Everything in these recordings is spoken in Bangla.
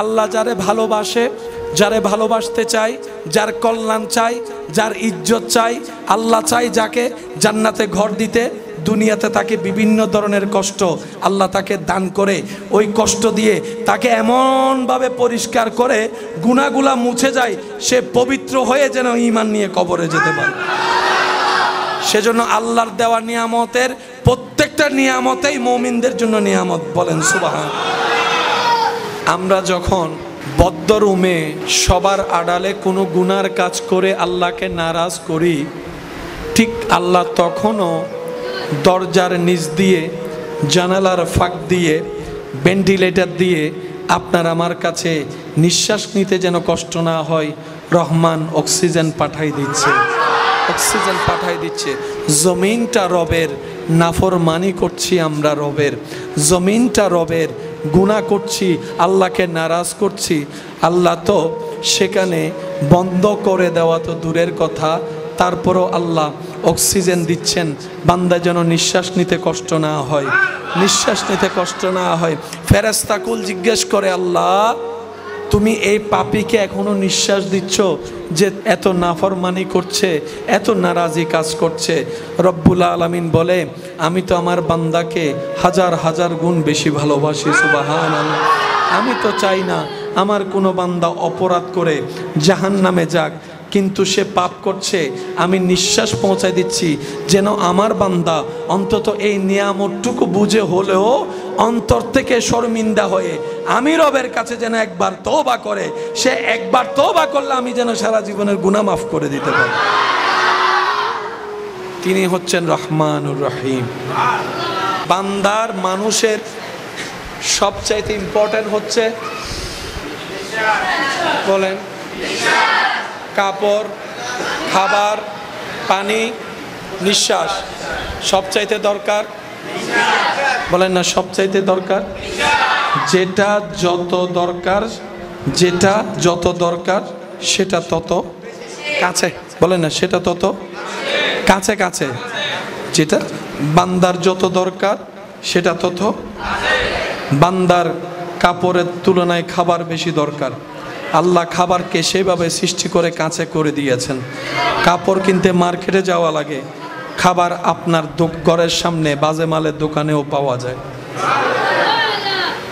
আল্লাহ যারে ভালোবাসে, যারে ভালোবাসতে চাই, যার কল্যাণ চাই, যার ইজ্জত চাই, আল্লাহ চাই যাকে জান্নাতে ঘর দিতে, দুনিয়াতে তাকে বিভিন্ন ধরনের কষ্ট আল্লাহ তাকে দান করে, ওই কষ্ট দিয়ে তাকে এমনভাবে পরিষ্কার করে গুনাহগুলা মুছে যায়, সে পবিত্র হয়ে যেন ঈমান নিয়ে কবরে যেতে পারে। সেজন্য আল্লাহর দেওয়া নিয়ামতের প্রত্যেকটা নিয়ামতেই মুমিনদের জন্য নিয়ামত। বলেন সুবহান। আমরা যখন বদ্ধ রুমে সবার আড়ালে কোনো গুনার কাজ করে আল্লাহকে নারাজ করি, ঠিক আল্লাহ তখনও দরজার নিচ দিয়ে, জানালার ফাঁক দিয়ে, ভেন্টিলেটর দিয়ে আপনার আমার কাছে নিঃশ্বাস নিতে যেন কষ্ট না হয়, রহমান অক্সিজেন পাঠাই দিচ্ছে, অক্সিজেন পাঠাই দিচ্ছে। জমিনটা রবের, নাফরমানি করছি আমরা রবের, জমিনটা রবের, গুনাহ করছি, আল্লাহকে নারাজ করছি। আল্লাহ তো সেখানে বন্ধ করে দেওয়া তো দূরের কথা, তারপরও আল্লাহ অক্সিজেন দিচ্ছেন বান্দা যেন নিঃশ্বাস নিতে কষ্ট না হয়, নিঃশ্বাস নিতে কষ্ট না হয়। ফেরেশতাকুল জিজ্ঞেস করে, আল্লাহ তুমি এই পাপীকে এখনো নিঃশ্বাস দিচ্ছ যে এত নাফরমানি করছে, এত নারাজি কাজ করছে? রব্বুল আলামিন বলে, আমি তো আমার বান্দাকে হাজার হাজার গুণ বেশি ভালোবাসি। সুবহানাল্লাহ। আমি তো চাই না আমার কোনো বান্দা অপরাধ করে জাহান্নামে যাক, কিন্তু সে পাপ করছে, আমি নিঃশ্বাস পৌঁছায় দিচ্ছি যেন আমার বান্দা অন্তত এই নিয়ামতটুকু বুঝে হলেও অন্তর থেকে শর্মিন্দা হয়ে আমি রবের কাছে যেন একবার তওবা করে, সে একবার তওবা করলে আমি যেন সারা জীবনের গুনাহ মাফ করে দিতে পারি। তিনি হচ্ছেন রহমানুর রহিম। বান্দার, মানুষের সবচাইতে ইম্পর্টেন্ট হচ্ছে, বলেন, কাপড়, খাবার, পানি, নিঃশ্বাস। সবচাইতে দরকার, বলেন না, সবচাইতে দরকার। যেটা যত দরকার, যেটা যত দরকার সেটা তত কাছে, বলেন না, সেটা তত কাছে কাছে। যেটা বান্দার যত দরকার সেটা তত, বান্দার কাপড়ের তুলনায় খাবার বেশি দরকার। আল্লাহ খাবারকে সেভাবে সৃষ্টি করে কাছে করে দিয়েছেন। কাপড় কিনতে মার্কেটে যাওয়া লাগে, খাবার আপনার ঘরের সামনে বাজে মালের দোকানেও পাওয়া যায়।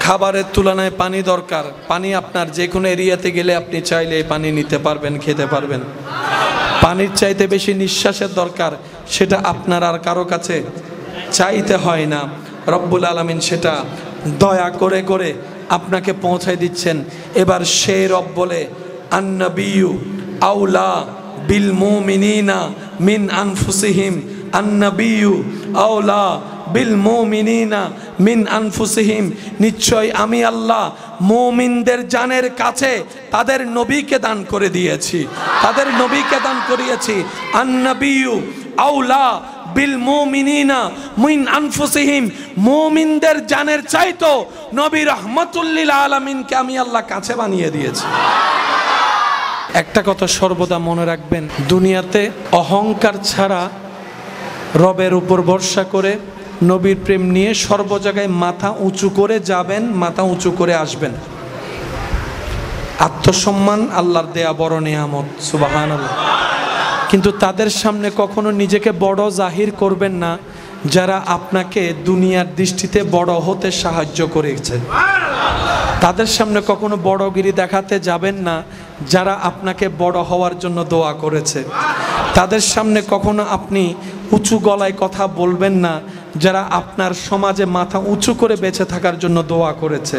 খাবারের তুলনায় পানি দরকার, পানি আপনার যে কোনো এরিয়াতে গেলে আপনি চাইলে পানি নিতে পারবেন, খেতে পারবেন। পানির চাইতে বেশি নিঃশ্বাসের দরকার, সেটা আপনার আর কারো কাছে চাইতে হয় না। রব্বুল আলামিন সেটা দয়া করে করে আপনাকে পৌঁছায় দিচ্ছেন। এবার সেই রব বলে, আন্নাবিয়্যু আওলা বিল মুমিনিনা মিন আনফুসিহিম, আন্নাবিয়্যু আওলা বিল মুমিনিনা মিন আনফুসিহিম। নিশ্চয় আমি আল্লাহ মুমিনদের জানের কাছে তাদের নবীকে দান করে দিয়েছি, তাদের নবীকে দান করিয়েছি। আন্নাবিয়্যু আওলা বিল মুমিনিনা মিন আনফুসিহিম। মুমিনদের জানের চাইতো নবী রাহমাতুল লিল আলামিনকে আমি আল্লাহ কাছে বানিয়ে দিয়েছি। একটা কথা সর্বদা মনে রাখবেন, দুনিয়াতে অহংকার ছাড়া রবের উপর ভরসা করে নবীর প্রেম নিয়ে সর্ব জায়গায় মাথা উঁচু করে যাবেন, মাথা উঁচু করে আসবেন। আত্মসম্মান আল্লাহর দেয়া বড় নিয়ামত, সুবহানাল্লাহ। কিন্তু তাদের সামনে কখনো নিজেকে বড় জাহির করবেন না যারা আপনাকে দুনিয়ার দৃষ্টিতে বড় হতে সাহায্য করেছে। তাদের সামনে কখনো বড়গিরি দেখাতে যাবেন না যারা আপনাকে বড় হওয়ার জন্য দোয়া করেছে। তাদের সামনে কখনো আপনি উঁচু গলায় কথা বলবেন না যারা আপনার সমাজে মাথা উঁচু করে বেঁচে থাকার জন্য দোয়া করেছে।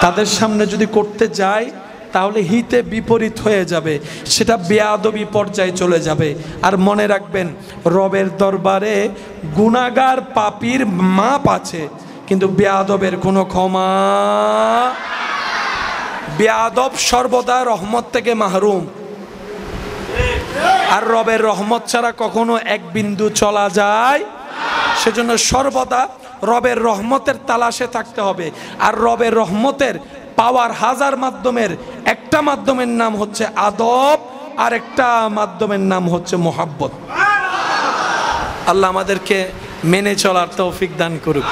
তাদের সামনে যদি করতে যায় তাহলে হিতে বিপরীত হয়ে যাবে, সেটা বেয়াদবি পর্যায়ে চলে যাবে। আর মনে রাখবেন, রবের দরবারে গুনাহগার পাপীর মাপ আছে, কিন্তু বেয়াদবের কোনো ক্ষমা। বেয়াদব সর্বদা রহমত থেকে মাহরুম, আর রবের রহমত ছাড়া কখনো এক বিন্দু চলা যায়। সেজন্য সর্বদা রবের রহমতের তালাশে থাকতে হবে। আর রবের রহমতের পাওয়ার হাজার মাধ্যমের একটা মাধ্যমের নাম হচ্ছে আদব, আর একটা মাধ্যমের নাম হচ্ছে মোহাব্বত। আল্লাহ আমাদেরকে মেনে চলার তৌফিক দান করুক,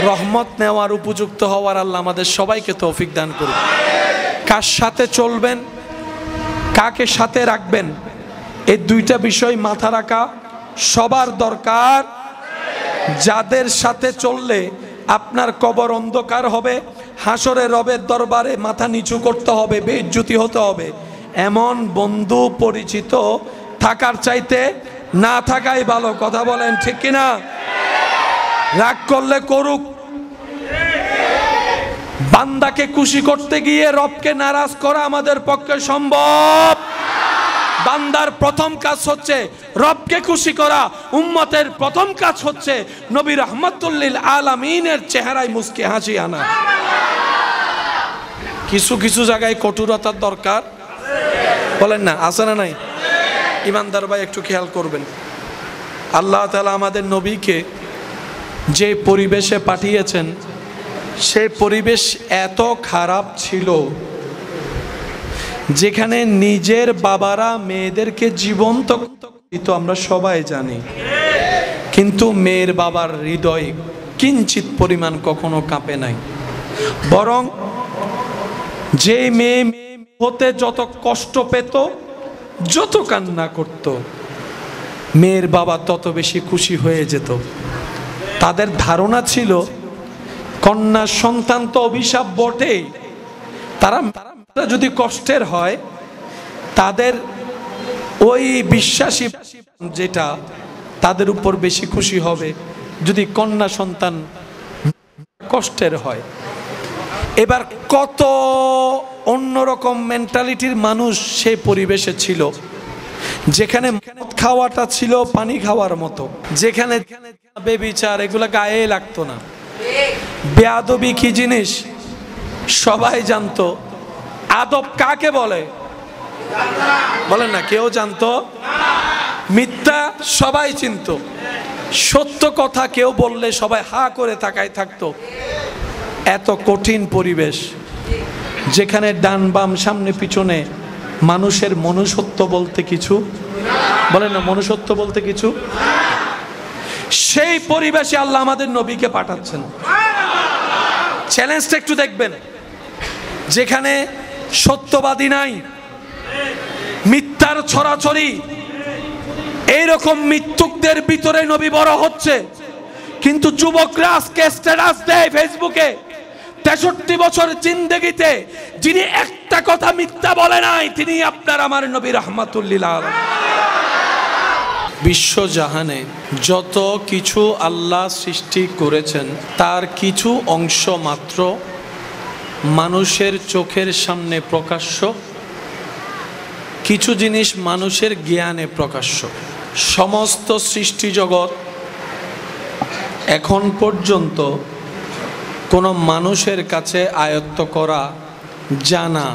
রহমত নেওয়ার উপযুক্ত হওয়ার আল্লাহ আমাদের সবাইকে তৌফিক দান করুক। কার সাথে চলবেন, কাকে সাথে রাখবেন, এই দুইটা বিষয় মাথা রাখা সবার দরকার। যাদের সাথে চললে আপনার কবর অন্ধকার হবে, হাসরে রবের দরবারে মাথা নিচু করতে হবে, বেইজ্জতি হতে হবে, এমন বন্ধু পরিচিত থাকার চাইতে না থাকাই ভালো। কথা বলেন ঠিক কিনা? রাগ করলে করুক, বান্দাকে খুশি করতে গিয়ে রবকে নারাজ করা আমাদের পক্ষে সম্ভব। বান্দার প্রথম কাজ হচ্ছে রবকে খুশি করা, উম্মতের প্রথম কাজ হচ্ছে নবী রাহমাতুল আলামিনের চেহারায় মুস্কি হাসি আনা। কিছু কিছু জায়গায় কঠোরতার দরকার, বলেন না, আছে না নাই? ইমানদার ভাই একটু খেয়াল করবেন, আল্লাহ তাআলা আমাদের নবীকে যে পরিবেশে পাঠিয়েছেন সেই পরিবেশ এত খারাপ ছিল, যেখানে নিজের বাবারা মেয়েদেরকে জীবন্ত দিত, আমরা সবাই জানি, কিন্তু মেয়ের বাবার হৃদয় কিঞ্চিত পরিমাণ কখনো কাঁপে নাই। বরং যে মেয়ে হতে যত কষ্ট পেত, যত কান্না করত, মেয়ের বাবা তত বেশি খুশি হয়ে যেত। তাদের ধারণা ছিল কন্যা সন্তান তো অভিশাপ বটেই, তারা যদি কষ্টের হয় তাদের ওই বিশ্বাসী যেটা তাদের উপর বেশি খুশি হবে যদি কন্যা সন্তান কষ্টের হয়। এবার কত অন্যরকম মেন্টালিটির মানুষ সেই পরিবেশে ছিল, যেখানে খাওয়াটা ছিল পানি খাওয়ার মতো, যেখানে বেবিচার এগুলা গায়ে লাগতো না। বেয়াদবি কি জিনিস সবাই জানতো, আদব কাকে বলে বলেন না, কেউ জানতো? মিথ্যা সবাই চিনতো, সত্য কথা কেউ বললে সবাই হা করে তাকায় থাকতো। এত কঠিন পরিবেশ, যেখানে ডান বাম সামনে পিছনে মানুষের মনুষ্যত্ব বলতে কিছু, বলেন না, মনুষ্যত্ব বলতে কিছু, সেই পরিবেশে আল্লাহ আমাদের নবীকে পাঠাচ্ছেন। চ্যালেঞ্জটা একটু দেখবেন, যেখানে সত্যবাদী নাই, মিথ্যার ছড়াছড়ি, এইরকম মৃত্যুকদের ভিতরে নবী বড় হচ্ছে, কিন্তু যুবকরা আজকে স্ট্যাটাস দেয় ফেসবুকে 63 বছর জিন্দেগিতে যিনি একটা কথা মিথ্যা বলে নাই, তিনি আপনার আমার নবী রাহমাতুল লিল আলামিন। বিশ্বজাহানে যত কিছু আল্লাহ সৃষ্টি করেছেন তার কিছু অংশ মাত্র মানুষের চোখের সামনে প্রকাশ্য, কিছু জিনিস মানুষের জ্ঞানে প্রকাশ্য। সমস্ত সৃষ্টি জগৎ এখন পর্যন্ত কোনো মানুষের কাছে আয়ত্ত করা, জানা,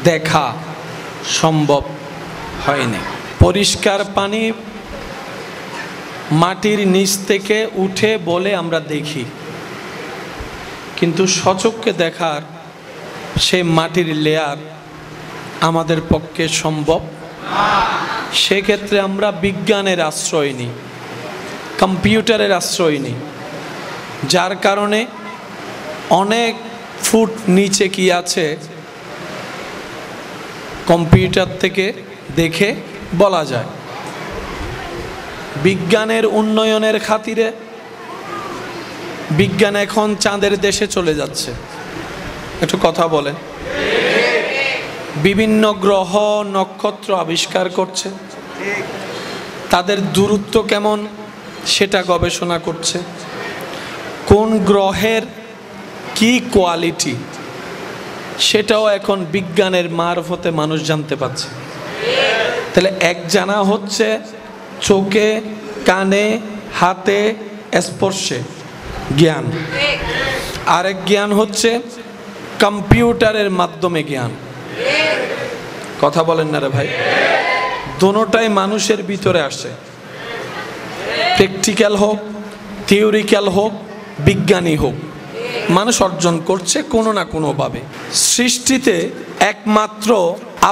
দেখা সম্ভব হয়নি। পরিষ্কার পানি মাটির নিচ থেকে উঠে বলে আমরা দেখি, কিন্তু সচক্ষে দেখার সেই মাটির লেয়ার আমাদের পক্ষে সম্ভব। সেক্ষেত্রে আমরা বিজ্ঞানের আশ্রয় নিই, কম্পিউটারের আশ্রয় নিই, যার কারণে অনেক ফুট নিচে কি আছে কম্পিউটার থেকে দেখে বলা যায়। বিজ্ঞানের উন্নয়নের খাতিরে বিজ্ঞান এখন চাঁদের দেশে চলে যাচ্ছে। একটু কথা বলেন, বিভিন্ন গ্রহ নক্ষত্র আবিষ্কার করছে, তাদের দূরত্ব কেমন সেটা গবেষণা করছে, কোন গ্রহের কি কোয়ালিটি সেটাও এখন বিজ্ঞানের মারফতে মানুষ জানতে পারছে। তাহলে এক জানা হচ্ছে চোখে, কানে, হাতে, স্পর্শে জ্ঞান, আরেক জ্ঞান হচ্ছে কম্পিউটারের মাধ্যমে জ্ঞান। কথা বলেন না রে ভাই? দোনোটাই মানুষের ভিতরে আসে, প্র্যাকটিক্যাল হোক, থিওরিক্যাল হোক, বিজ্ঞানী হোক, মানুষ অর্জন করছে কোনো না কোনোভাবে। সৃষ্টিতে একমাত্র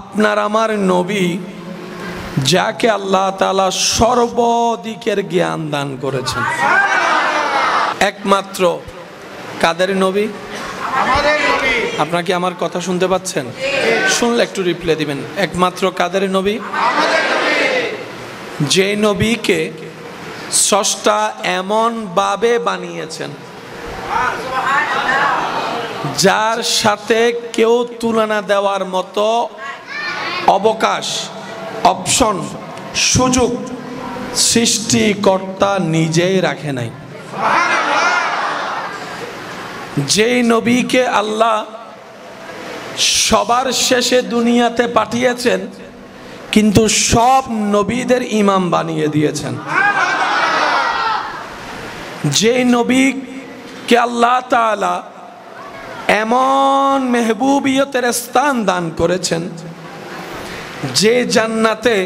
আপনার আমার নবী, যাকে আল্লাহ তাআলা সর্বদিকের জ্ঞান দান করেছেন, একমাত্র কাদের নবী? আপনারা কি আমার কথা শুনতে পাচ্ছেন? শুনলে একটু রিপ্লাই দিবেন। একমাত্র কাদের নবী? যে নবীকে স্রষ্টা এমন ভাবে বানিয়েছেন যার সাথে কেউ তুলনা দেওয়ার মতো অবকাশ, অপশন, সুযোগ সৃষ্টিকর্তা নিজেই রাখে নাই। যেই নবীকে আল্লাহ সবার শেষে দুনিয়াতে পাঠিয়েছেন, কিন্তু সব নবীদের ইমাম বানিয়ে দিয়েছেন। যেই নবীকে আল্লাহ তাআলা এমন মেহবুবিয়তের স্থান দান করেছেন, যে জান্নাতে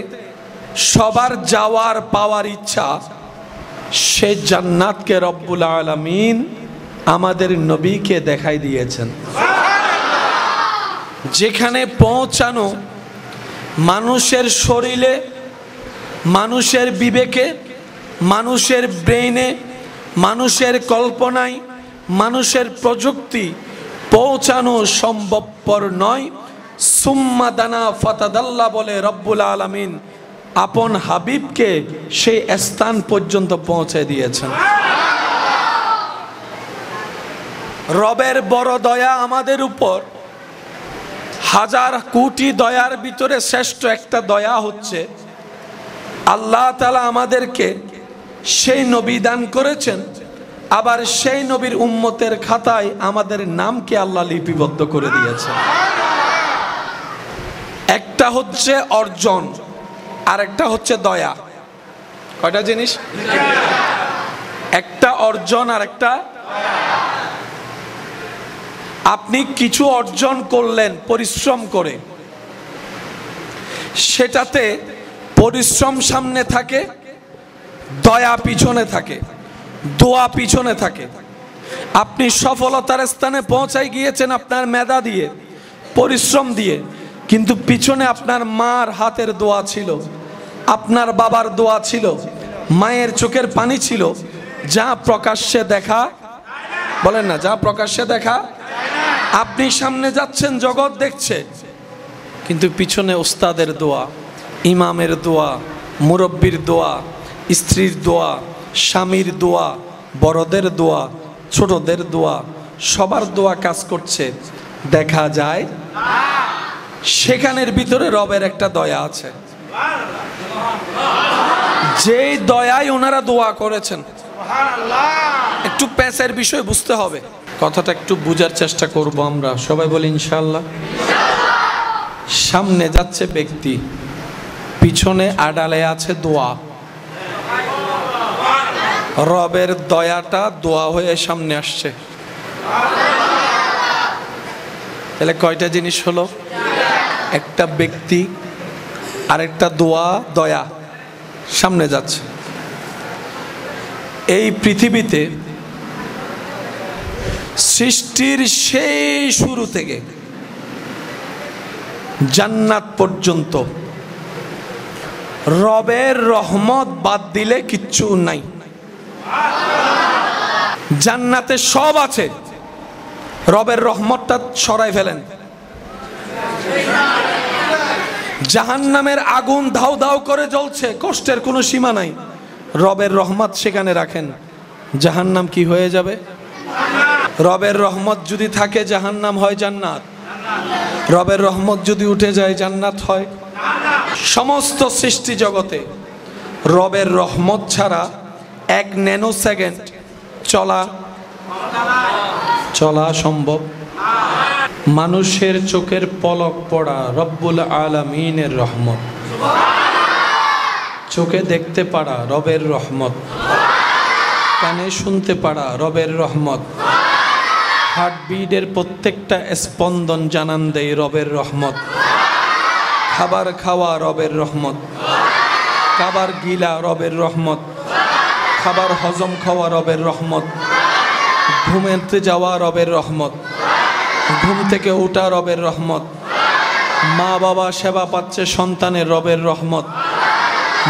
সবার যাওয়ার পাওয়ার ইচ্ছা, সে জান্নাতকে রব্বুল আলামিন আমাদের নবীকে দেখাই দিয়েছেন। যেখানে পৌঁছানো মানুষের শরীরে, মানুষের বিবেকে, মানুষের ব্রেইনে, মানুষের কল্পনায়, মানুষের প্রযুক্তি পৌঁছানো সম্ভবপর নয়। সুম্মা দানা ফাতাদাল্লা বলে রব্বুল আলামিন আপন হাবিবকে সেই স্থান পর্যন্ত পৌঁছে দিয়েছেন। রবের বড় দয়া আমাদের উপর। হাজার কোটি দয়ার ভিতরে শ্রেষ্ঠ একটা দয়া হচ্ছে আল্লাহ তাআলা আমাদেরকে সেই নবী দান করেছেন, আবার সেই নবীর উম্মতের খাতায় আমাদের নামকে আল্লাহ লিপিবদ্ধ করে দিয়েছেন। একটা হচ্ছে অর্জন, আর একটা হচ্ছে দয়া। কয়টা জিনিস? একটা অর্জন আর একটা। আপনি কিছু অর্জন করলেন পরিশ্রম করে, সেটাতে পরিশ্রম সামনে থাকে, দয়া পিছনে থাকে, দোয়া পিছনে থাকে। আপনি সফলতার স্থানে পৌঁছাই গিয়েছেন আপনার মেধা দিয়ে, পরিশ্রম দিয়ে, কিন্তু পিছনে আপনার মার হাতের দোয়া ছিল, আপনার বাবার দোয়া ছিল, মায়ের চোখের পানি ছিল, যা প্রকাশ্যে দেখা, বলেন না, যা প্রকাশ্যে দেখা। আপনি সামনে যাচ্ছেন, জগৎ দেখছে, কিন্তু পিছনে ওস্তাদের দোয়া, ইমামের দোয়া, মুরব্বির দোয়া, স্ত্রীর দোয়া, স্বামীর দোয়া, বড়দের দোয়া, ছোটদের দোয়া, সবার দোয়া কাজ করছে, দেখা যায়। সেখানের ভিতরে রবের একটা দয়া আছে, যেই দয়ায় ওনারা দোয়া করেছেন। একটু প্যাঁচের বিষয় বুঝতে হবে, কথাটা একটু বুঝার চেষ্টা করব আমরা সবাই, বলি ইনশাআল্লাহ। সামনে যাচ্ছে ব্যক্তি, পিছনে আড়ালে আছে দোয়া। রবের দয়াটা দোয়া হয়ে সামনে আসছে। তাহলে কয়টা জিনিস হলো? একটা ব্যক্তি, আরেকটা দোয়া, দয়া সামনে যাচ্ছে। এই পৃথিবীতে সৃষ্টির সেই শুরু থেকে জান্নাত পর্যন্ত রবের রহমত বাদ দিলে কিচ্ছু নাই। জান্নাতে সব আছে, রবের রহমতটা সরাই ফেলেন। জাহান্নামের আগুন ধাউ ধাউ করে জ্বলছে, কষ্টের কোনো সীমা নাই, রবের রহমত সেখানে রাখেন, জাহান্নাম কি হয়ে যাবে? রবের রহমত যদি থাকে জাহান্নাম হয় জান্নাত, রবের রহমত যদি উঠে যায় জান্নাত হয়। সমস্ত সৃষ্টি জগতে রবের রহমত ছাড়া এক ন্যানো সেকেন্ড চলা সম্ভব। মানুষের চোখের পলক পড়া রব্বুল আলামিনের রহমত, চোখে দেখতে পারা রবের রহমত, কানে শুনতে পারা রবের রহমত, হার্টবিটের প্রত্যেকটা স্পন্দন জানান দেয় রবের রহমত, খাবার খাওয়া রবের রহমত, খাবার গিলা রবের রহমত, খাবার হজম খাওয়া রবের রহমত, ঘুমেতে যাওয়া রবের রহমত, ঘুম থেকে ওঠা রবের রহমত, মা বাবা সেবা পাচ্ছে সন্তানের রবের রহমত,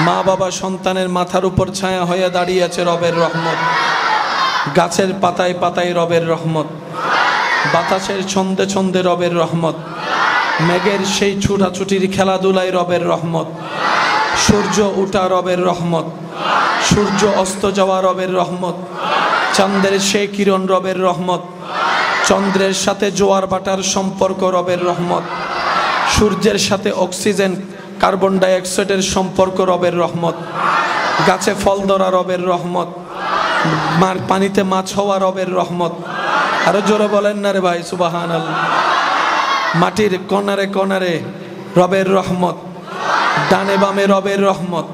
মা বাবা সন্তানের মাথার উপর ছায়া হয়ে দাঁড়িয়ে আছে রবের রহমত, গাছের পাতায় পাতায় রবের রহমত, বাতাসের ছন্দে ছন্দে রবের রহমত, মেঘের সেই ছুটাছুটির খেলাধুলায় রবের রহমত, সূর্য ওঠা রবের রহমত, সূর্য অস্ত যাওয়া রবের রহমত, চাঁদের সেই কিরণ রবের রহমত, চন্দ্রের সাথে জোয়ার ভাটার সম্পর্ক রবের রহমত, সূর্যের সাথে অক্সিজেন কার্বন ডাইঅক্সাইডের সম্পর্ক রবের রহমত, গাছে ফল ধরা রবের রহমত, পানিতে মাছ হওয়া রবের রহমত। আরো জোরে বলেন না রে ভাই সুবহানাল্লাহ। মাটির কোনারে কোনারে রবের রহমত, ডানে বামে রবের রহমত,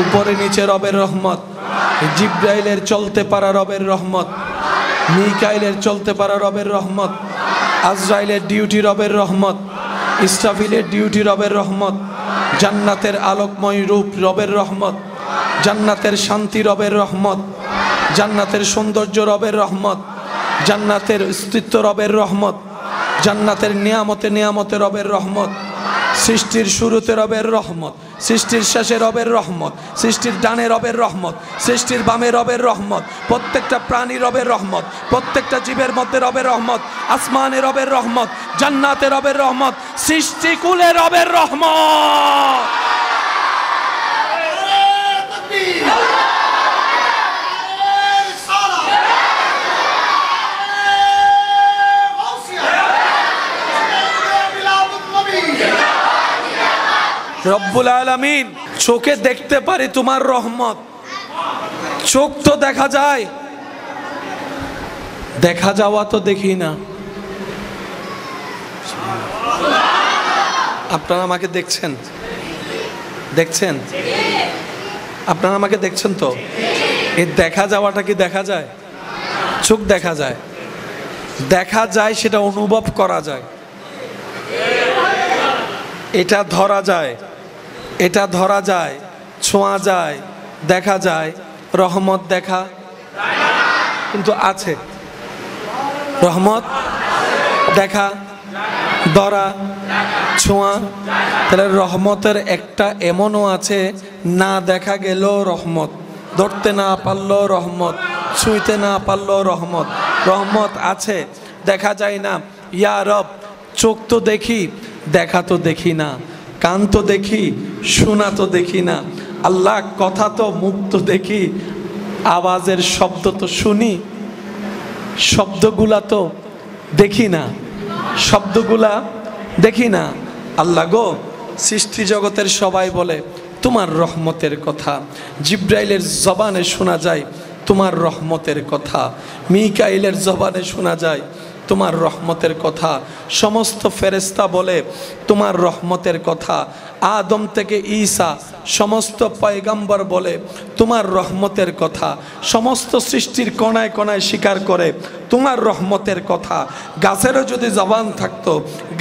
উপরে নিচে রবের রহমত, জিব্রাইলের চলতে পারা রবের রহমত, মিকাইলের চলতে পারা রবের রহমত, আজরাইলের ডিউটি রবের রহমত, ইসরাফিলের ডিউটি রবের রহমত, জান্নাতের আলোকময় রূপ রবের রহমত, জান্নাতের শান্তি রবের রহমত, জান্নাতের সৌন্দর্য রবের রহমত, জান্নাতের অস্তিত্ব রবের রহমত, জান্নাতের নিয়ামতে নিয়ামতে রবের রহমত, সৃষ্টির শুরুতে রবের রহমত, সৃষ্টির শেষে রবের রহমত, সৃষ্টির ডানে রবের রহমত, সৃষ্টির বামে রবের রহমত, প্রত্যেকটা প্রাণী রবের রহমত, প্রত্যেকটা জীবের মধ্যে রবের রহমত, আসমানে রবের রহমত, জান্নাতে রবের রহমত, সৃষ্টিকুলে রবের রহমত। রব্বুল আলামিন চোখে দেখতে পারি তোমার রহমত, চোখ তো দেখা যায়, দেখা যাওয়া তো দেখি না। আপনারা আমাকে দেখছেন, দেখছেন, আপনারা আমাকে দেখছেন তো? এই দেখা যাওয়াটা কি দেখা যায়? চোখ দেখা যায়, দেখা যায়, সেটা অনুভব করা যায়, এটা ধরা যায়, এটা ধরা যায়, ছোঁয়া যায়, দেখা যায়। রহমত দেখা কিন্তু আছে, রহমত দেখা, ধরা, ছোঁয়া। তাহলে রহমতের একটা এমনও আছে, না দেখা গেলেও রহমত, ধরতে না পারলেও রহমত, ছুঁইতে না পারলেও রহমত। রহমত আছে, দেখা যায় না। ইয়া রব, চোখ তো দেখি, দেখা তো দেখি না, কান তো দেখি, শোনা তো দেখি না। আল্লাহ, কথা তো, মুখ তো দেখি, আওয়াজের শব্দ তো শুনি, শব্দগুলা তো দেখি না, শব্দগুলা দেখি না। আল্লাহ গো, সৃষ্টি জগতের সবাই বলে তোমার রহমতের কথা, জিব্রাইলের জবানে শোনা যায় তোমার রহমতের কথা, মিকাইলের জবানে শোনা যায় তোমার রহমতের কথা, সমস্ত ফেরেশতা বলে তোমার রহমতের কথা, আদম থেকে ঈসা সমস্ত পয়গম্বর বলে তোমার রহমতের কথা, সমস্ত সৃষ্টির কোনায় কোনায় স্বীকার করে তোমার রহমতের কথা। গাছেরও যদি জবান থাকতো,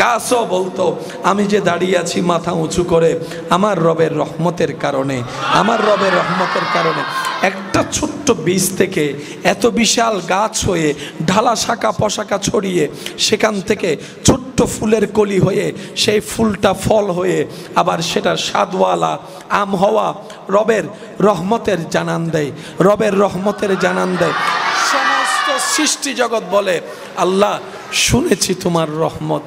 গাছও বলতো আমি যে দাঁড়িয়ে আছি মাথা উঁচু করে আমার রবের রহমতের কারণে, আমার রবের রহমতের কারণে। একটা ছোট্ট বীজ থেকে এত বিশাল গাছ হয়ে ঢালা শাখা পোশাকা ছড়িয়ে সেখান থেকে ছোট্ট ফুলের কলি হয়ে সেই ফুলটা ফল হয়ে আবার সেটা স্বাদওয়ালা আম হওয়া রবের রহমতের জানান দেয়, রবের রহমতের জানান দেয়। সমস্ত সৃষ্টি জগৎ বলে আল্লাহ শুনেছি তোমার রহমত,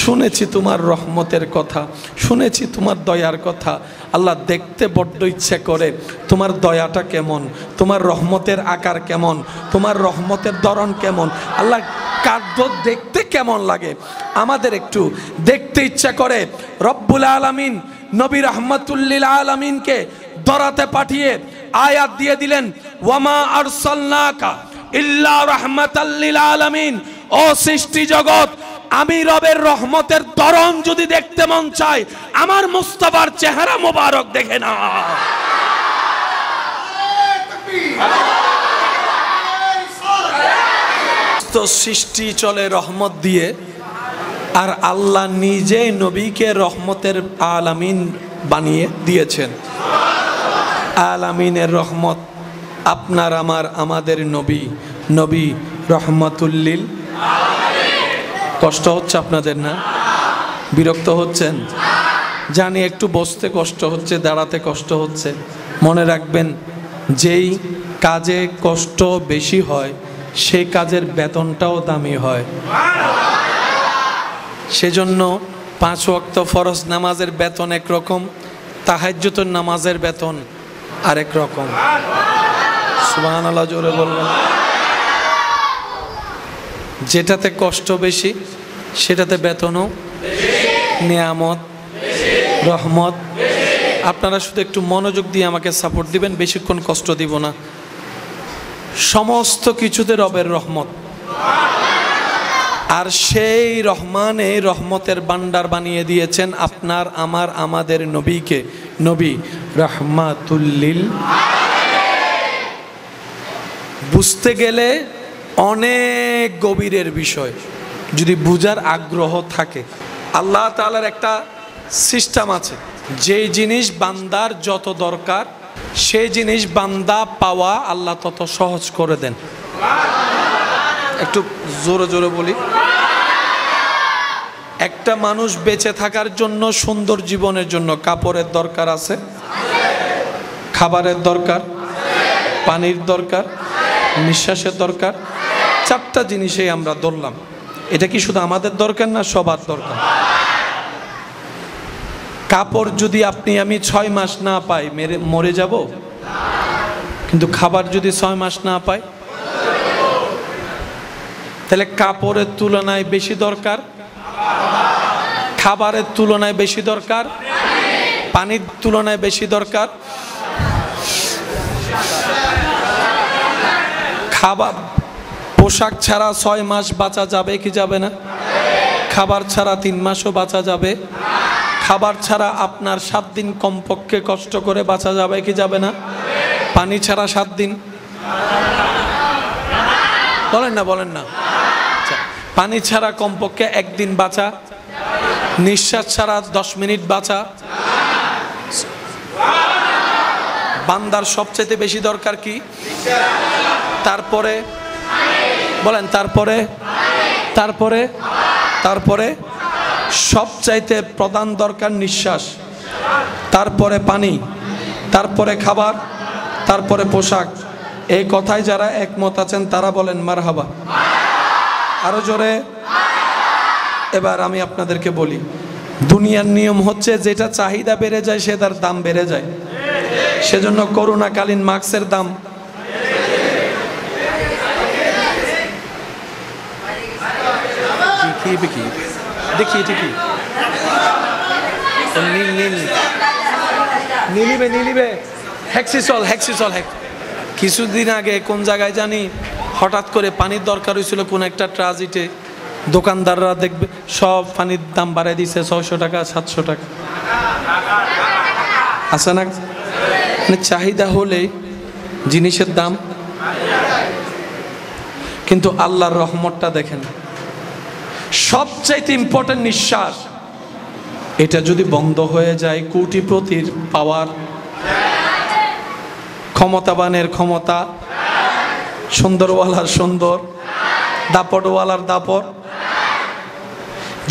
শুনেছি তোমার রহমতের কথা, শুনেছি তোমার দয়ার কথা। আল্লাহ, দেখতে বড্ড ইচ্ছে করে তোমার দয়াটা কেমন, তোমার রহমতের আকার কেমন, তোমার রহমতের ধরন কেমন। আল্লাহ, কার্য দেখতে কেমন লাগে আমাদের একটু দেখতে ইচ্ছা করে। রব্বুল আলামিন নবী রাহমাতুল্লিল আলামিনকে দরাতে পাঠিয়ে আয়াত দিয়ে দিলেন, ওয়ামা আরসালনাকা ইল্লা রাহমাতাল লিল আলামিন। ও সৃষ্টি জগৎ, আমি রবের রহমতের ধরন যদি দেখতে মন চায়, আমার মুস্তাফার চেহারা মোবারক দেখে না। তো সৃষ্টি চলে রহমত দিয়ে, আর আল্লাহ নিজেই নবীকে রহমতের আলামিন বানিয়ে দিয়েছেন। আলামিনের রহমত আপনার আমার আমাদের নবী, নবী রহমাতুল্লিল। কষ্ট হচ্ছে আপনাদের না? বিরক্ত হচ্ছেন? জানি একটু বসতে কষ্ট হচ্ছে, দাঁড়াতে কষ্ট হচ্ছে। মনে রাখবেন, যেই কাজে কষ্ট বেশি হয় সেই কাজের বেতনটাও দামি হয়। সেজন্য 5 ওয়াক্ত ফরজ নামাজের বেতন একরকম, তাহাজ্জুদের নামাজের বেতন আরেক রকম। সুবহানাল্লাহ জোরে বলবেন। যেটাতে কষ্ট বেশি সেটাতে বেতনও, নিয়ামত, রহমত। আপনারা শুধু একটু মনোযোগ দিয়ে আমাকে সাপোর্ট দিবেন, বেশিক্ষণ কষ্ট দিব না। সমস্ত কিছুতে রবের রহমত, আর সেই রহমানে রহমতের ভান্ডার বানিয়ে দিয়েছেন আপনার আমার আমাদের নবীকে, নবী রাহমাতুল্লিল। বুঝতে গেলে অনেক গভীরের বিষয়, যদি বুঝার আগ্রহ থাকে। আল্লাহ তাআলার একটা সিস্টেম আছে, যেই জিনিস বান্দার যত দরকার সেই জিনিস বান্দা পাওয়া আল্লাহ তত সহজ করে দেন। একটু জোরে জোরে বলি। একটা মানুষ বেঁচে থাকার জন্য, সুন্দর জীবনের জন্য কাপড়ের দরকার আছে, খাবারের দরকার, পানির দরকার, নিঃশ্বাসের দরকার। 4টা জিনিসেই আমরা ধরলাম। এটা কি শুধু আমাদের দরকার না, সবার দরকার? কাপড় যদি আপনি আমি 6 মাস না পাই মরে যাব, কিন্তু খাবার যদি 6 মাস না পাই, তাহলে কাপড়ের তুলনায় বেশি দরকার, খাবারের তুলনায় বেশি দরকার, পানির তুলনায় বেশি দরকার। খাবার, পোশাক ছাড়া 6 মাস বাঁচা যাবে কি যাবে না? খাবার ছাড়া 3 মাসও বাঁচা যাবে। খাবার ছাড়া আপনার 7 দিন কমপক্ষে কষ্ট করে বাঁচা যাবে কি যাবে না? পানি ছাড়া 7 দিন, বলেন না বলেন না। পানি ছাড়া কমপক্ষে 1 দিন বাঁচা, নিঃশ্বাস ছাড়া 10 মিনিট বাঁচা। বান্দার সবচেয়ে বেশি দরকার কি? তারপরে বলেন, তারপরে তারপরে তারপরে সবচাইতে প্রধান দরকার নিঃশ্বাস, তারপরে পানি, তারপরে খাবার, তারপরে পোশাক। এই কথায় যারা একমত আছেন তারা বলেন মারহাবা। আরো জোরে। এবার আমি আপনাদেরকে বলি, দুনিয়ার নিয়ম হচ্ছে যেটা চাহিদা বেড়ে যায় সেটার দাম বেড়ে যায়। সেজন্য করোনাকালীন মাস্কের দাম দেখি, এটা কি নীলিবে হেক্সিসল। কিছুদিন আগে কোন জায়গায় জানি হঠাৎ করে পানির দরকার হয়েছিল কোন একটা ট্রাজিটে, দোকানদাররা দেখবে সব পানির দাম বাড়াই দিছে 600 টাকা 700 টাকা। আছে না? মানে চাহিদা হলে জিনিসের দাম। কিন্তু আল্লাহর রহমতটা দেখেন, সবচাইতে ইম্পর্টেন্ট নিঃশ্বাস, এটা যদি বন্ধ হয়ে যায় কোটিপতির পাওয়ার, ক্ষমতাবানের ক্ষমতা, সুন্দরওয়ালার সুন্দর, দাপটওয়ালার দাপট।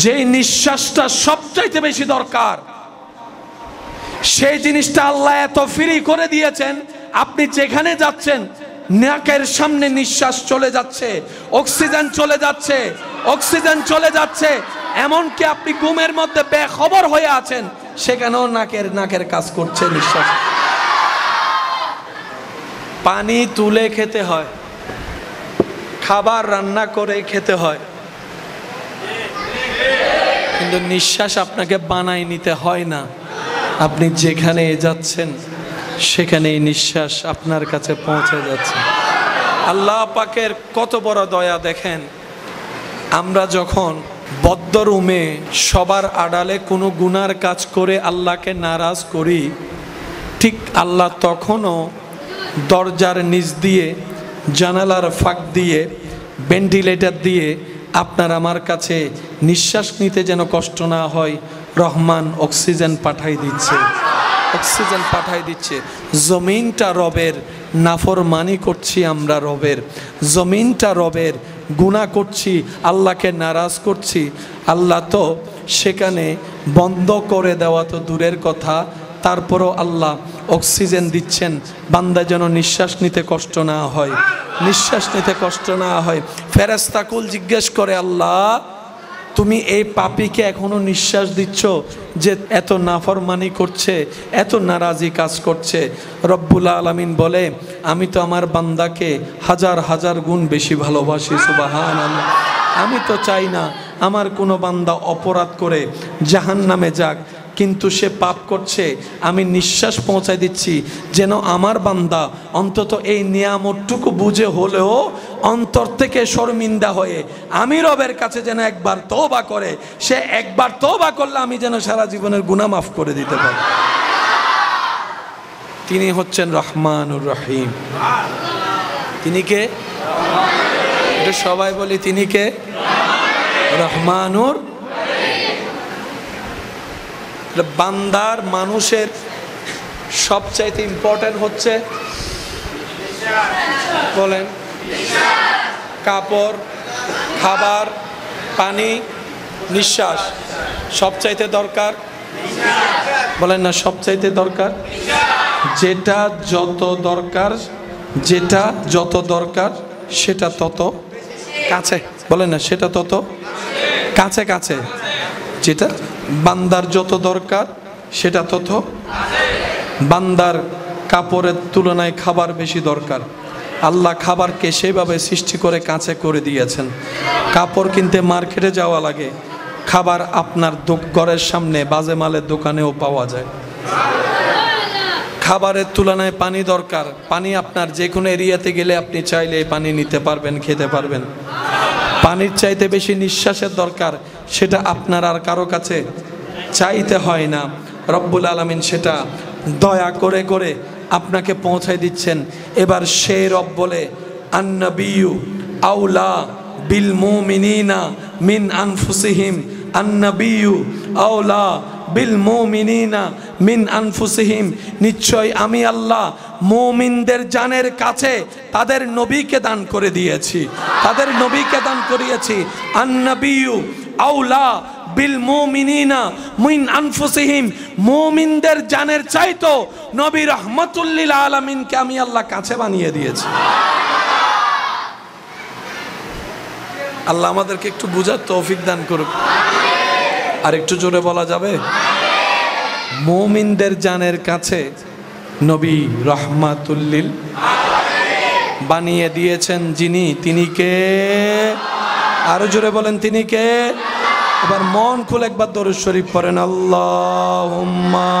যেই নিঃশ্বাসটা সবচাইতে বেশি দরকার সেই জিনিসটা আল্লাহ এত ফ্রি করে দিয়েছেন, আপনি যেখানে যাচ্ছেন নাকের সামনে নিঃশ্বাস চলে যাচ্ছে, অক্সিজেন চলে যাচ্ছে, অক্সিজেন চলে যাচ্ছে। এমনকি আপনি ঘুমের মধ্যে বেখবর হয়ে আছেন, সেখানেও নাকের কাজ করছে নিঃশ্বাস। পানি তুলে খেতে হয়, খাবার রান্না করে খেতে হয়, কিন্তু নিঃশ্বাস আপনাকে বানাই নিতে হয় না। আপনি যেখানে যাচ্ছেন সেখানেই নিঃশ্বাস আপনার কাছে পৌঁছে যাচ্ছে। আল্লাহ পাকের কত বড় দয়া দেখেন। আমরা যখন বদ্ধ রুমে সবার আড়ালে কোনো গুনার কাজ করে আল্লাহকে নারাজ করি, ঠিক আল্লাহ তখনও দরজার নিচ দিয়ে, জানালার ফাঁক দিয়ে, ভেন্টিলেটর দিয়ে আপনার আমার কাছে নিঃশ্বাস নিতে যেন কষ্ট না হয়, রহমান অক্সিজেন পাঠাই দিচ্ছে, অক্সিজেন পাঠাই দিচ্ছে। জমিনটা রবের, নাফরমানি করছি আমরা রবের, জমিনটা রবের, গুনাহ করছি, আল্লাহকে নারাজ করছি। আল্লাহ তো সেখানে বন্ধ করে দেওয়া তো দূরের কথা, তারপরও আল্লাহ অক্সিজেন দিচ্ছেন, বান্দা যেন নিঃশ্বাস নিতে কষ্ট না হয়, নিঃশ্বাস নিতে কষ্ট না হয়। ফেরেশতাকুল জিজ্ঞেস করে, আল্লাহ তুমি এই পাপীকে এখনো নিঃশ্বাস দিচ্ছ যে এত নাফরমানি করছে, এত নারাজি কাজ করছে? রব্বুল আলামিন বলে, আমি তো আমার বান্দাকে হাজার হাজার গুণ বেশি ভালোবাসি। সুবহানাল্লাহ। আমি তো চাই না আমার কোনো বান্দা অপরাধ করে জাহান্নামে যাক, কিন্তু সে পাপ করছে, আমি নিঃশ্বাস পৌঁছায় দিচ্ছি যেন আমার বান্দা অন্তত এই নিয়ামতটুকু বুঝে হলেও অন্তর থেকে শর্মিন্দা হয়ে আমি রবের কাছে যেন একবার তওবা করে। সে একবার তওবা করলে আমি যেন সারা জীবনের গুনাহ মাফ করে দিতে পারি। তিনি হচ্ছেন রহমানুর রহিম। তিনি কে? এটা সবাই বলি, তিনি কে? রহমানুর। বান্দার মানুষের সবচাইতে ইম্পর্টেন্ট হচ্ছে, বলেন, কাপড়, খাবার, পানি, নিঃশ্বাস। সবচাইতে দরকার, বলেন না, সবচাইতে দরকার। যেটা যত দরকার, যেটা যত দরকার সেটা তত কাছে, বলেন না, সেটা তত কাছে কাছে। যেটা বান্দার যত দরকার সেটা তত, বান্দার কাপড়ের তুলনায় খাবার বেশি দরকার। আল্লাহ খাবারকে সেভাবে সৃষ্টি করে কাছে করে দিয়েছেন। কাপড় কিনতে মার্কেটে যাওয়া লাগে, খাবার আপনার ঘরের সামনে বাজে মালের দোকানেও পাওয়া যায়। খাবারের তুলনায় পানি দরকার, পানি আপনার যে কোনো এরিয়াতে গেলে আপনি চাইলে পানি নিতে পারবেন, খেতে পারবেন। পানির চাইতে বেশি নিঃশ্বাসের দরকার, সেটা আপনার আর কারো কাছে চাইতে হয় না। রব্বুল আলামিন সেটা দয়া করে করে আপনাকে পৌঁছায় দিচ্ছেন। এবার সেই রব বলে, আন্নাবিয়্যু আউলা বিল মুমিনিনা মিন আনফুসিহিম, আন্নাবিয়্যু আউলা বিল মুমিনিনা মিন আনফুসিহিম। নিশ্চয় আমি আল্লাহ মুমিনদের জানের কাছে তাদের নবীকে দান করে দিয়েছি, তাদের নবীকে দান করিয়েছি। আন্নাবিয়্যু আউলা বিল মুমিনিনা মিন আনফুসিহিম। মুমিনদের জানের চাইতো নবী রাহমাতুল লিল আলামিনকে আমি আল্লাহ কাছে বানিয়ে দিয়েছি। আল্লাহ আমাদেরকে একটু বুঝার তৌফিক দান করুক। আর একটু জোরে বলা যাবে? মুমিনদের জানের কাছে নবী রাহমাতুল লিল বানিয়ে দিয়েছেন যিনি, তিনি কে? আরো জোরে বলেন, তিনি কে? এবার মন খুলে একবার দরুদ শরীফ পড়েন, আল্লাহুম্মা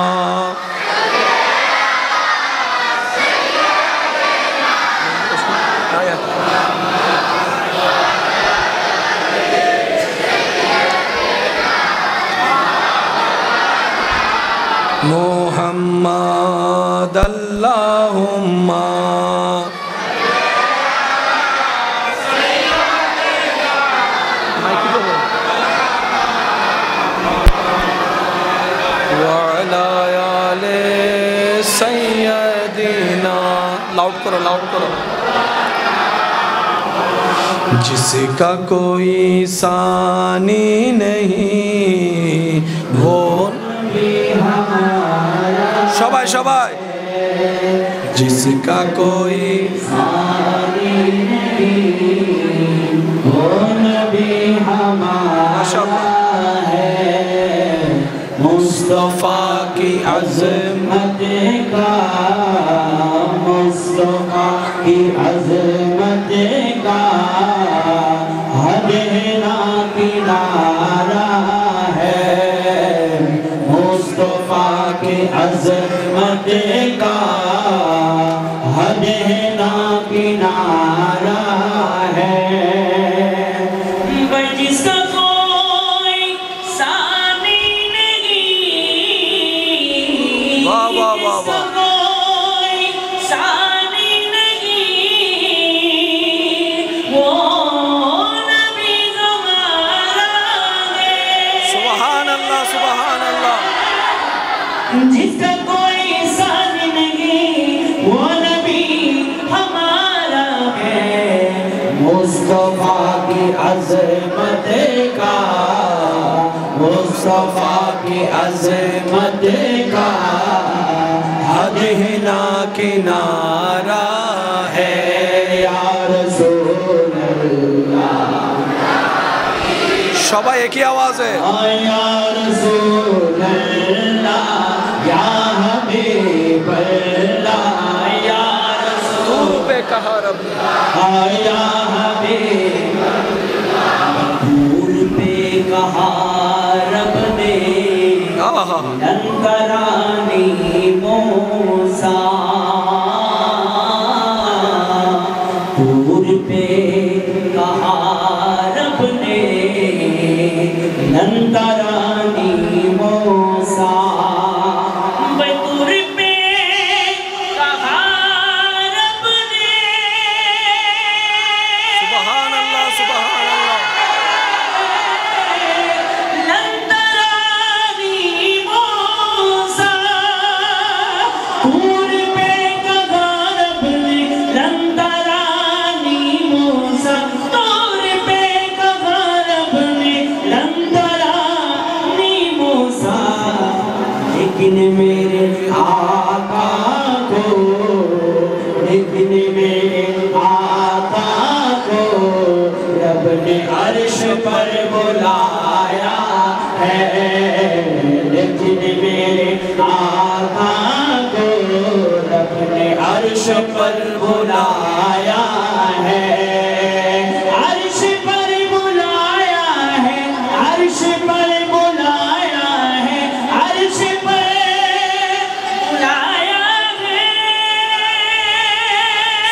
মুহাম্মাদ আল্লাহুম্মা लाउड करो, लाउड करो। जिसका कोई सानी नहीं वो সবাই সবাই, जिसका कोई सानी नहीं वो नबी हमारा है, मुस्तफा की अज़मत का, मुस्तफा की अज़मत का हदेना किनारा है, मुस्तफा की अज़मत का हदेना किनारा है। जिसका कोई सानी नहीं, वाह वाह वाह वाह, जिसका कोई सानी नहीं वो नबी हमारा है, मुस्तफा की अज़मत का मुस्तफा की अज़मत का हद ही ना किनारा है या रसूल अल्लाह। সবাই একই আওয়াজে या रसूल अल्लाह या हबीब अल्लाह या तूर पे कहा रब या हबीब तूर पे कहा रब ने नंदरानी मूसा तूर पे कहा रब ने नंदरानी मूसा तूर पे कहा रब ने सुभान अल्लाह सुभान अल्लाह नंदरानी मूसा तूर पे कहा रब ने नंदरानी मूसा तूर पे कहा रब ने नंदरानी मूसा लेकिन मेरे आका को लेकिन मेरे आका को रब ने अर्श पर बुलाया है लेकिन मेरे आका को रब ने अर्श पर बुलाया है अर्श पर बुलाया है अर्श पर बुलाया है अर्श पर बुलाया है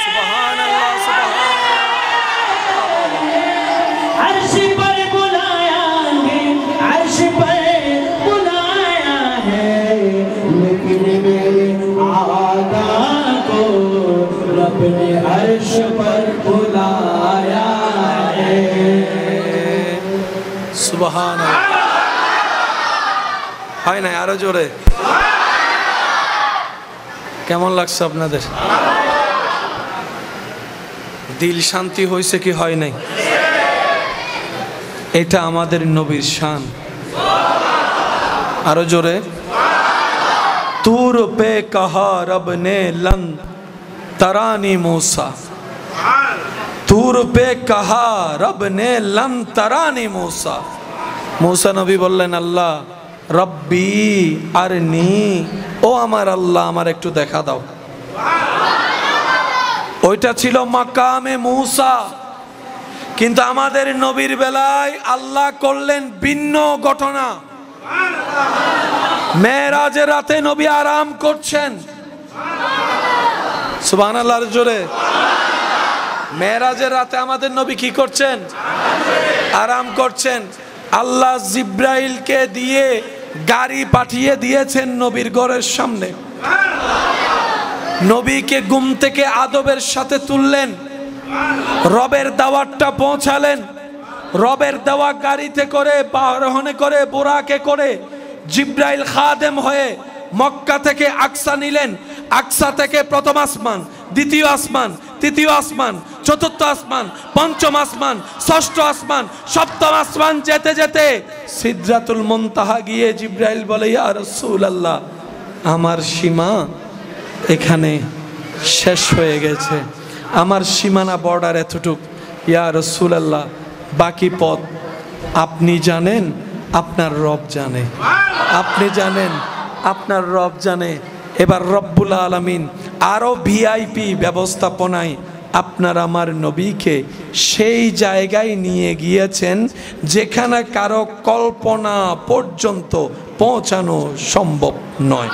सुभान अल्लाह सुभान अर्श पर बुलाया है अर्श पर बुलाया है लेकिन मेरे आका को रब ने अर्श पर बुलाया है সুবহান আল্লাহ হয় না আরো জোরে কেমন লাগছে আপনাদের দিল শান্তি হয়েছে কি হয় নাই এটা আমাদের নবীর শান আরো জোরে तूर पे कहा रब ने लन तरानी मूसा तूर पे कहा रब ने लन तरानी मूसा मूसा नबी बोलें अल्लाह रब्बी अरनी ओ আমার আল্লাহ আমার একটু দেখা দাও ওইটা ছিল মাকামে मूसा কিন্তু আমাদের নবীর বেলায় আল্লাহ করলেন ভিন্ন ঘটনা মেরাজের রাতে নবী আরাম করছেন সুবহানাল্লাহর জোরে মেরাজের রাতে আমাদের নবী কি করছেন আরাম করছেন আল্লাহ জিব্রাইলকে দিয়ে গাড়ি পাঠিয়ে দিয়েছেন নবীর ঘরের সামনে নবীকে ঘুম থেকে আদবের সাথে তুললেন রবের দাওয়াতটা পৌঁছালেন রবের দেওয়া গাড়িতে করে বাহনে করে বোরাকে করে জিব্রাইল খাদেম হয়ে মক্কা থেকে আকসা নিলেন আকসা থেকে প্রথম আসমান দ্বিতীয় আসমান তৃতীয় আসমান চতুর্থ আসমান পঞ্চম আসমান ষষ্ঠ আসমান সপ্তম আসমান যেতে যেতে সিদরাতুল মুনতাহা গিয়ে জিব্রাইল বলে ইয়া রাসূলুল্লাহ আমার সীমা এখানে শেষ হয়ে গেছে আমার সীমানা বর্ডার এতটুক ইয়া রাসূলুল্লাহ বাকি পথ আপনি জানেন আপনার রব জানে আপনি জানেন আপনার রব জানে এবার রব্বুল আলামিন আরো ভিআইপি ব্যবস্থাপনায় আপনার আমার নবীকে সেই জায়গায় নিয়ে গিয়েছেন যেখানে কারো কল্পনা পর্যন্ত পৌঁছানো সম্ভব নয়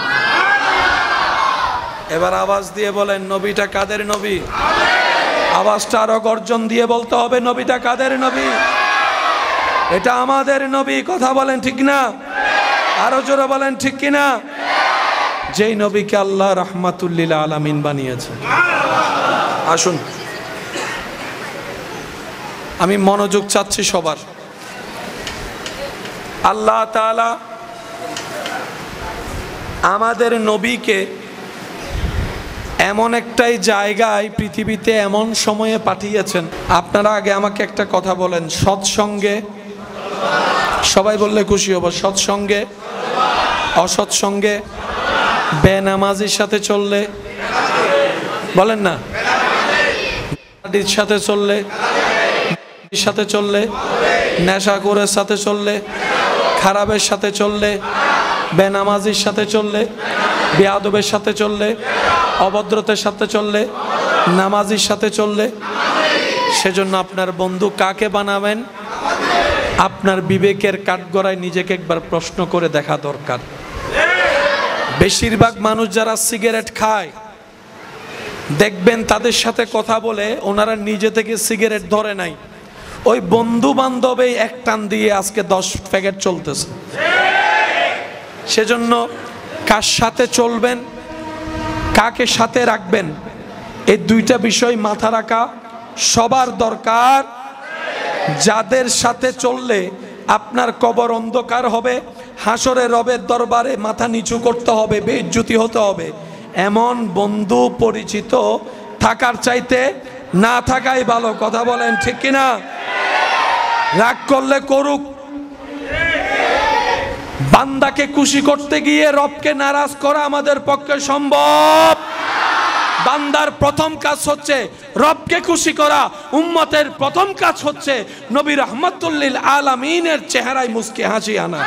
এবার আওয়াজ দিয়ে বলেন নবীটা কাদের নবী আওয়াজটা আরো গর্জন দিয়ে বলতে হবে নবীটা কাদের নবী এটা আমাদের নবী কথা বলেন ঠিক না আরো জোরে বলেন ঠিক কিনা যেই নবীকে আল্লাহ রাহমাতুল লিল আলামিন বানিয়েছে আসুন আমি মনোযোগ চাচ্ছি সবার আল্লাহ তাআলা আমাদের নবীকে এমন একটাই জায়গায় পৃথিবীতে এমন সময়ে পাঠিয়েছেন আপনারা আগে আমাকে একটা কথা বলেন সৎসঙ্গে সবাই বললে খুশি হব। সৎসঙ্গে, অসৎসঙ্গে, বেনামাজির সাথে চললে, বলেন না, সাথে চললে, সাথে চললে, নেশাখোরের সাথে চললে, খারাপের সাথে চললে, বেনামাজির সাথে চললে, বেয়াদবের সাথে চললে, অভদ্রতার সাথে চললে, নামাজির সাথে চললে, সেজন্য আপনার বন্ধু কাকে বানাবেন? আপনার বিবেকের কাঠগড়ায় নিজেকে একবার প্রশ্ন করে দেখা দরকার। বেশিরভাগ মানুষ যারা সিগারেট খায় দেখবেন তাদের সাথে কথা বলে ওনারা নিজে থেকে সিগারেট ধরে নাই, ওই বন্ধু বান্ধবেই এক টান দিয়ে আজকে 10 প্যাকেট চলতেছে। সেজন্য কার সাথে চলবেন, কাকে সাথে রাখবেন, এই দুইটা বিষয় মাথা রাখা সবার দরকার। যাদের সাথে চললে আপনার কবর অন্ধকার হবে, হাসরে রবের দরবারে মাথা নিচু করতে হবে, বেইজ্জতি হতে হবে, এমন বন্ধু পরিচিত থাকার চাইতে না থাকাই ভালো। কথা বলেন ঠিক কিনা? রাগ করলে করুক, বান্দাকে খুশি করতে গিয়ে রবকে নারাজ করা আমাদের পক্ষে সম্ভব। বান্দার প্রথম কাজ হচ্ছে রবকে খুশি করা, উম্মতের প্রথম কাজ হচ্ছে নবী রাহমাতুল লিল আলামিনের চেহারায় মুস্কি হাসি আনা।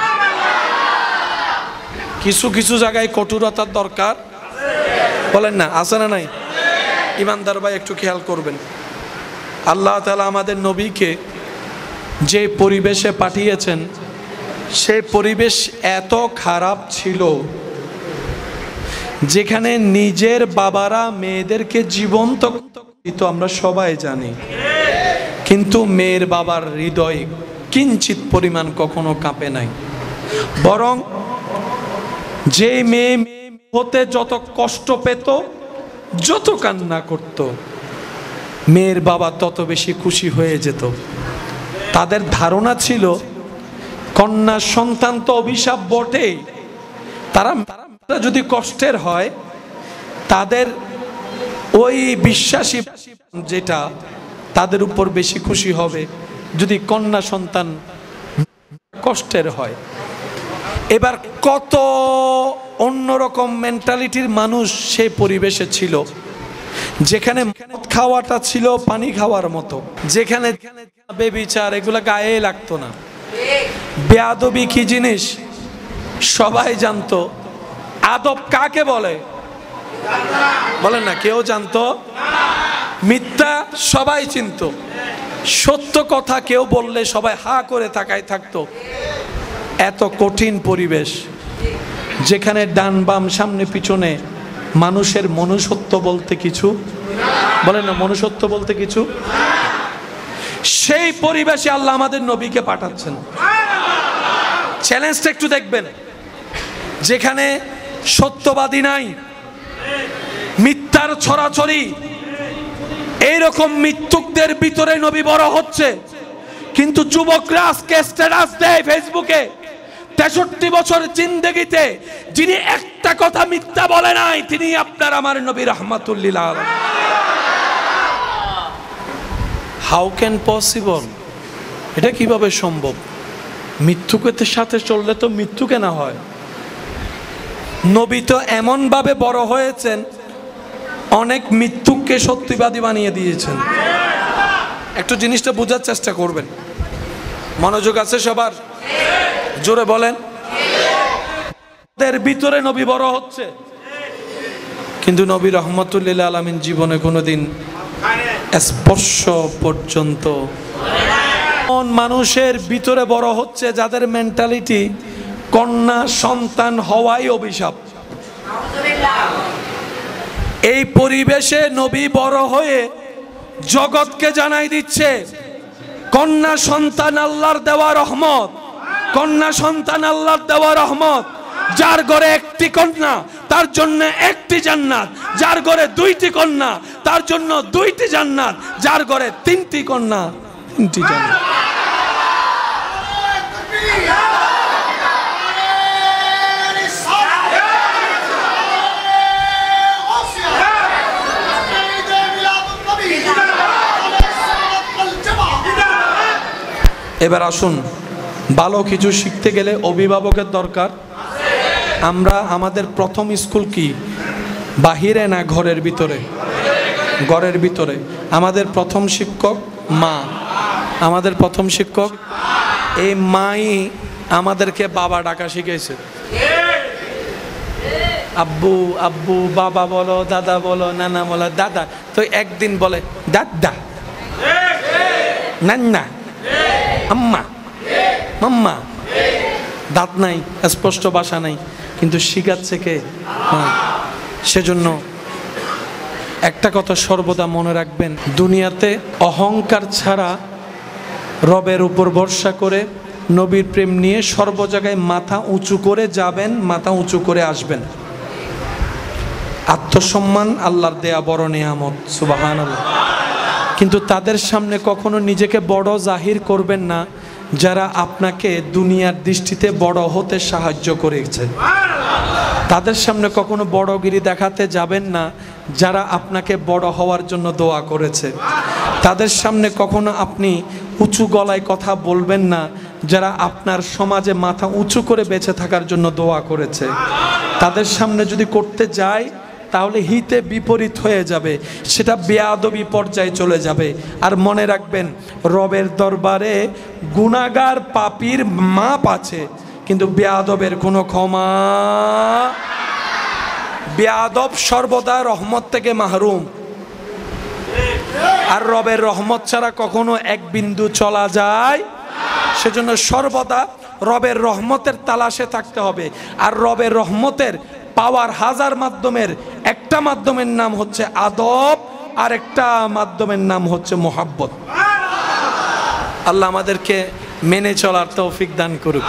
কিছু কিছু জায়গায় কঠোরতার দরকার, বলেন না, আছে না নাই? ইমানদার ভাই একটু খেয়াল করবেন, আল্লাহ তাআলা আমাদের নবীকে যে পরিবেশে পাঠিয়েছেন সেই পরিবেশ এত খারাপ ছিল যেখানে নিজের বাবারা মেয়েদেরকে জীবন্ত তো আমরা সবাই জানি, কিন্তু মেয়ের বাবার হৃদয় কিঞ্চিত পরিমাণ কখনো কাঁপে নাই। বরং যে মেয়ে হতে যত কষ্ট পেত, যত কান্না করত, মেয়ের বাবা তত বেশি খুশি হয়ে যেত। তাদের ধারণা ছিল কন্যা সন্তান তো অভিশাপ বটেই, তারা যদি কষ্টের হয় তাদের ওই বিশ্বাসী যেটা তাদের উপর বেশি খুশি হবে যদি কন্যা সন্তান কষ্টের হয়। এবার কত অন্যরকম মেন্টালিটির মানুষ সেই পরিবেশে ছিল, যেখানে খাওয়াটা ছিল পানি খাওয়ার মতো, যেখানে বেবিচার এগুলা গায়ে লাগতো না, বেয়াদবি কি জিনিস সবাই জানতো, আদব কাকে বলে বলেন না, কেউ জানতো? মিথ্যা সবাই চিনতো, সত্য কথা কেউ বললে সবাই হা করে তাকায় থাকতো। এত কঠিন পরিবেশ যেখানে ডান বাম সামনে পিছনে মানুষের মনুষ্যত্ব বলতে কিছু, বলেন না, মনুষ্যত্ব বলতে কিছু, সেই পরিবেশে আল্লাহ আমাদের নবীকে পাঠাচ্ছেন। চ্যালেঞ্জটা একটু দেখবেন, যেখানে সত্যবাদী নাই, মিথ্যার ছড়াছড়ি, এইরকম মিথ্যুকদের ভিতরে নবী বড় হচ্ছে। কিন্তু যুবকরা আজকে স্ট্যাটাস দেয় ফেসবুকে, 63 বছর জিন্দেগিতে যিনি একটা কথা মিথ্যা বলে নাই তিনি আপনার আমার নবী রাহমাতুল লিল আলামিন। How can possible? এটা কিভাবে সম্ভব? মিথ্যুকের সাথে চললে তো মৃত্যু কেন হয়? নবী তো এমন ভাবে বড় হয়েছেন, অনেক মিথ্যুককে সত্যবাদী বানিয়ে দিয়েছেন। একটু জিনিসটা বোঝার চেষ্টা করবেন। মনোযোগ আছে সবার? জোরে বলেন। এর ভিতরে নবী বড় হচ্ছে, কিন্তু নবী রাহমাতুল লিল আলামিন জীবনে কোনোদিন স্পর্শ পর্যন্ত মানুষের ভিতরে বড় হচ্ছে যাদের মেন্টালিটি কন্যা সন্তান হওয়াই অভিশাপ। এই পরিবেশে নবী বড় হয়ে জগৎকে জানাই দিচ্ছে কন্যা সন্তান আল্লাহর দেওয়া রহমত, কন্যা সন্তান আল্লাহর দেওয়া রহমত। যার ঘরে একটি কন্যা তার জন্য একটি জান্নাত, যার ঘরে 2টি কন্যা তার জন্য 2টি জান্নাত, যার ঘরে 3টি কন্যা 3টি জান্নাত। এবার আসুন ভালো কিছু শিখতে গেলে অভিভাবকের দরকার। আমরা আমাদের প্রথম স্কুল কি বাহিরে না ঘরের ভিতরে? ঘরের ভিতরে। আমাদের প্রথম শিক্ষক মা, আমাদের প্রথম শিক্ষক। এই মাই আমাদেরকে বাবা ডাকা শিখেছে। আব্বু আব্বু, বাবা বলো, দাদা বলো, নানা বলো, দাদা। তো একদিন বলে দাদা, নান্না, আম্মা, মাম্মা। দাঁত নাই, স্পষ্ট ভাষা নাই, কিন্তু শিখাচ্ছে কে? সেজন্য একটা কথা সর্বদা মনে রাখবেন, দুনিয়াতে অহংকার ছাড়া রবের উপর ভরসা করে নবীর প্রেম নিয়ে সর্ব জায়গায় মাথা উঁচু করে যাবেন, মাথা উঁচু করে আসবেন। আত্মসম্মান আল্লাহর দেয়া বড় নিয়ামত, সুবহানাল্লাহ। কিন্তু তাদের সামনে কখনো নিজেকে বড় জাহির করবেন না যারা আপনাকে দুনিয়ার দৃষ্টিতে বড় হতে সাহায্য করেছে। তাদের সামনে কখনো বড়গিরি দেখাতে যাবেন না যারা আপনাকে বড় হওয়ার জন্য দোয়া করেছে। তাদের সামনে কখনো আপনি উঁচু গলায় কথা বলবেন না যারা আপনার সমাজে মাথা উঁচু করে বেঁচে থাকার জন্য দোয়া করেছে। তাদের সামনে যদি করতে যায় তাহলে হিতে বিপরীত হয়ে যাবে, সেটা বেয়াদবি পর্যায়ে চলে যাবে। আর মনে রাখবেন, রবের দরবারে গুনাহগার পাপীর মাপ আছে, কিন্তু বেয়াদবের কোনো ক্ষমা। বেয়াদব সর্বদা রহমত থেকে মাহরুম, আর রবের রহমত ছাড়া কখনো এক বিন্দু চলা যায়। সেজন্য সর্বদা রবের রহমতের তালাশে থাকতে হবে। আর রবের রহমতের পাওয়ার হাজার মাধ্যমের একটা মাধ্যমের নাম হচ্ছে আদব, আর একটা মাধ্যমের নাম হচ্ছে মোহাব্বত। আল্লাহ আমাদেরকে মেনে চলার তৌফিক দান করুক,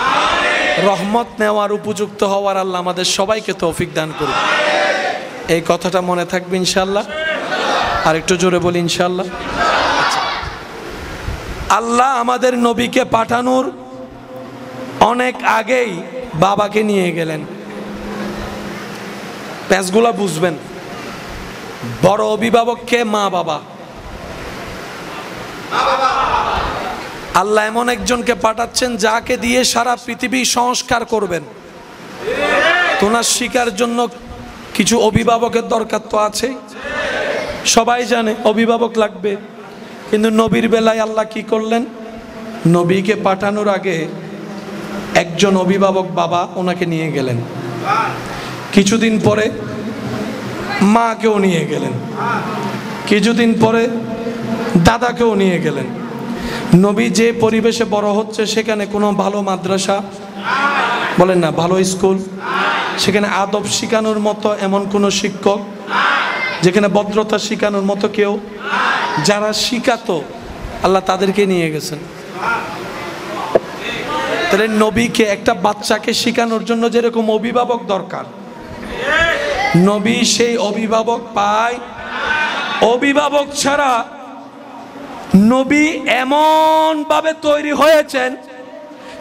রহমত নেওয়ার উপযুক্ত হওয়ার আল্লাহ আমাদের সবাইকে তৌফিক দান করুক। এই কথাটা মনে থাকবে ইনশাআল্লাহ। আর একটু জোরে বলি ইনশাআল্লাহ। আল্লাহ আমাদের নবীকে পাঠানোর অনেক আগেই বাবাকে নিয়ে গেলেন। প্যাচগুলা বুঝবেন, বড় অভিভাবককে মা বাবা। আল্লাহ এমন একজনকে পাঠাচ্ছেন যাকে দিয়ে সারা পৃথিবী সংস্কার করবেন। তোনার শিকার জন্য কিছু অভিভাবকের দরকার তো আছে, সবাই জানে অভিভাবক লাগবে। কিন্তু নবীর বেলায় আল্লাহ কি করলেন? নবীকে পাঠানোর আগে একজন অভিভাবক বাবা ওনাকে নিয়ে গেলেন, কিছুদিন পরে মাকেও নিয়ে গেলেন, কিছুদিন পরে দাদাকেও নিয়ে গেলেন। নবী যে পরিবেশে বড় হচ্ছে সেখানে কোনো ভালো মাদ্রাসা বলেন না, ভালো স্কুল, সেখানে আদব শিখানোর মতো এমন কোনো শিক্ষক, যেখানে ভদ্রতা শিখানোর মতো কেউ, যারা শিখাতো আল্লাহ তাদেরকে নিয়ে গেছেন। তাহলে নবীকে একটা বাচ্চাকে শিখানোর জন্য যেরকম অভিভাবক দরকার, নবী সেই অভিভাবক পায়। অভিভাবক ছাড়া নবী এমন ভাবে তৈরি হয়েছেন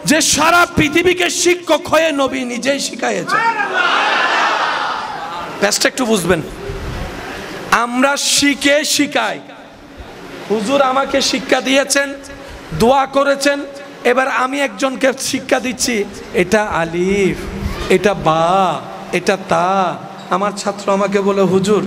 যে সারা পৃথিবীকে শিক্ষক হয়ে নবী নিজেই শিখাইয়েছেন। ব্যাসটা একটু বুঝবেন, আমরা শিখে শিখাই। হুজুর আমাকে শিক্ষা দিয়েছেন, দোয়া করেছেন, এবার আমি একজনকে শিক্ষা দিচ্ছি, এটা আলিফ, এটা বা, এটা তা। আমার ছাত্র আমাকে বলে, হুজুর